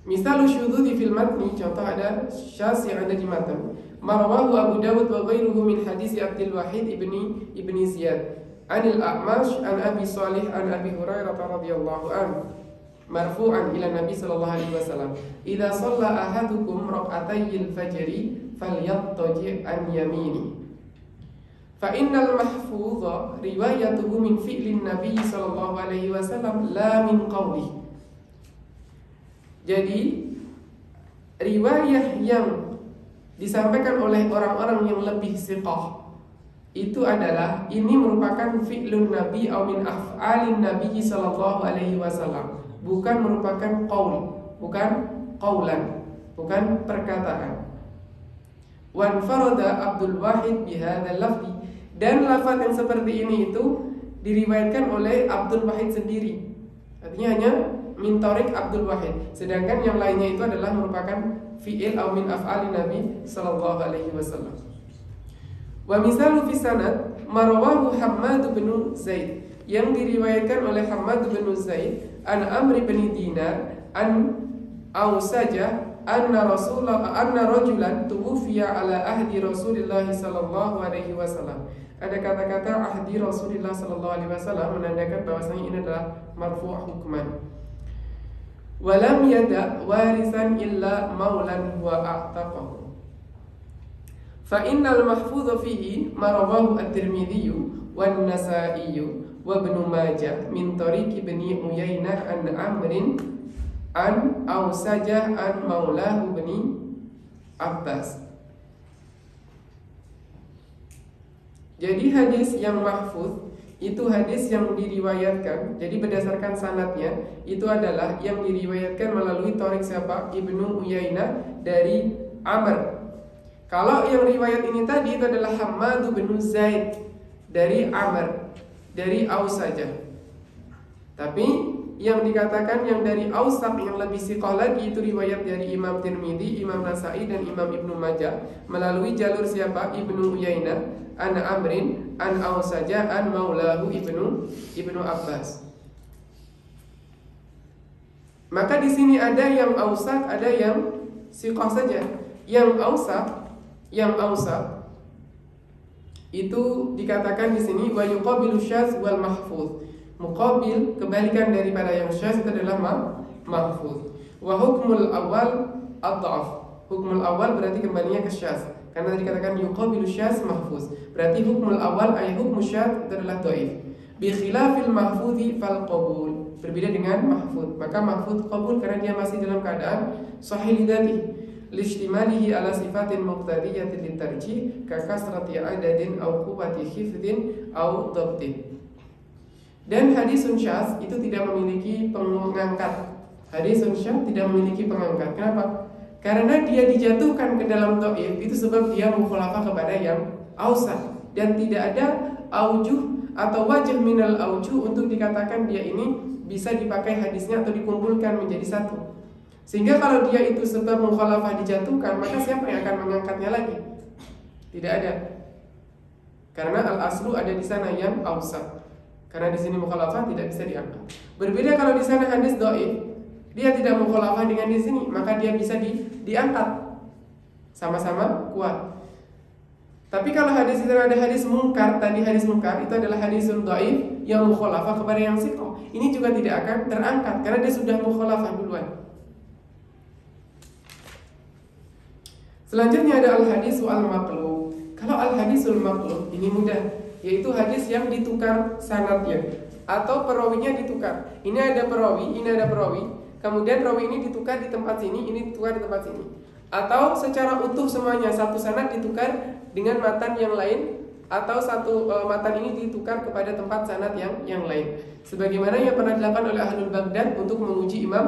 Misal syudzudz'i fil matni, contoh ada syadz yang ada di matan. Marawahu Abu Dawud wa ghairuhu min hadis Abdul Wahid ibni Ziyad anil A'mash an Abi Shalih an Abi Hurairah radhiyallahu anhu marfu'an ila Nabi sallallahu alaihi wasallam, idza shalla ahadukum rak'atayil fajri falyattaji an yamini fa innal mahfudha riwayatuhu min fi'lin Nabi sallallahu alaihi wasallam la min qawlihi. Jadi riwayah yang disampaikan oleh orang-orang yang lebih siqah itu adalah ini merupakan fi'lun Nabi atau min af'alin Nabi sallallahu alaihi wasallam, bukan merupakan qaul, bukan qaulan, bukan perkataan. Wan farada Abdul Wahid bihadzal lafzi, dan lafaz yang seperti ini itu diriwayatkan oleh Abdul Wahid sendiri. Artinya hanya min tariq Abdul Wahid, sedangkan yang lainnya itu adalah merupakan fi'il atau min af'ali Nabi sallallahu alaihi wasallam. Wa misalu fi sanad marawahu Hammad bin Zaid, yang diriwayatkan oleh Hammad bin Zaid an Amr bin Dinar an Ausaja anna rajulan tuwfiya ala ahdi Rasulillah sallallahu alaihi wasallam. Ada kata-kata ahdi Rasulullah sallallahu alaihi wasallam menandakan bahwasanya ini adalah marfu' hukman. Walam yada warisan illa maulan wa a'taqahu. Fa innal mahfudha fihi marawahu at-Tirmidzi wan Nasa'i wa Ibnu Majah min tariqi Ibni Uyainah an Amrin an Ausajah an maulahu Ibni Abbas. Jadi hadis yang mahfudz itu hadis yang diriwayatkan. Jadi berdasarkan sanadnya itu adalah yang diriwayatkan melalui thoriq siapa? Ibnu Uyainah dari Amr. Kalau yang riwayat ini tadi itu adalah Hammad bin Zaid dari Amr, dari Aus saja. Tapi yang dikatakan yang dari Ausak yang lebih siqah lagi itu riwayat dari Imam Tirmidzi, Imam Nasa'i dan Imam Ibnu Majah melalui jalur siapa? Ibnu Uyainah an Amrin an Aus saja an maulahu Ibnu Abbas. Maka di sini ada yang Ausak, ada yang siqah saja. Yang Ausak itu dikatakan di sini wa yuqabilu syadz wal mahfuz. Muqabil, kebalikan daripada yang syadz itu adalah mahfuz. Wa hukmul awal adhaf. Hukmul awal berarti kembalinya ke syadz. Karena dikatakan yuqabilu syadz mahfuz. Berarti hukmul awal ay hukmu syadz itu adalah dhaif. Bi khilafil mahfuzi fal qabul. Berbeda dengan mahfuz. Maka mahfuz qabul karena dia masih dalam keadaan sahih lidzati. Lishtimalihi ala sifatin muqtadiyatin litarjih ka kasrati adadin au quwwati hifdzin au dhabtin. Dan hadisun syadz itu tidak memiliki pengangkat. Hadisun syadz tidak memiliki pengangkat. Kenapa? Karena dia dijatuhkan ke dalam dhaif itu sebab dia mukhalafah kepada yang ausa dan tidak ada aujuh atau wajh minal aujuh untuk dikatakan dia ini bisa dipakai hadisnya atau dikumpulkan menjadi satu. Sehingga kalau dia itu sebab mukhalafah dijatuhkan, maka siapa yang akan mengangkatnya lagi? Tidak ada. Karena al-aslu ada di sana yang ausa. Karena di sini mukhalafah tidak bisa diangkat. Berbeda kalau di sana hadis dhaif, dia tidak mukhalafah dengan di sini, maka dia bisa diangkat. Sama-sama kuat. Tapi kalau hadis itu ada hadis mungkar, tadi hadis mungkar itu adalah hadisun dhaif yang mukhalafah kepada yang siqah. Ini juga tidak akan terangkat karena dia sudah mukhalafah duluan. Selanjutnya ada al-hadisu al-maqlub. Kalau al-hadisul maqlub ini mudah, yaitu hadis yang ditukar sanadnya atau perawinya ditukar. Ini ada perawi, ini ada perawi. Kemudian rawi ini ditukar di tempat sini, ini ditukar di tempat sini. Atau secara utuh semuanya satu sanad ditukar dengan matan yang lain, atau satu matan ini ditukar kepada tempat sanad yang lain. Sebagaimana yang pernah dilakukan oleh Ahlul Baghdad untuk menguji Imam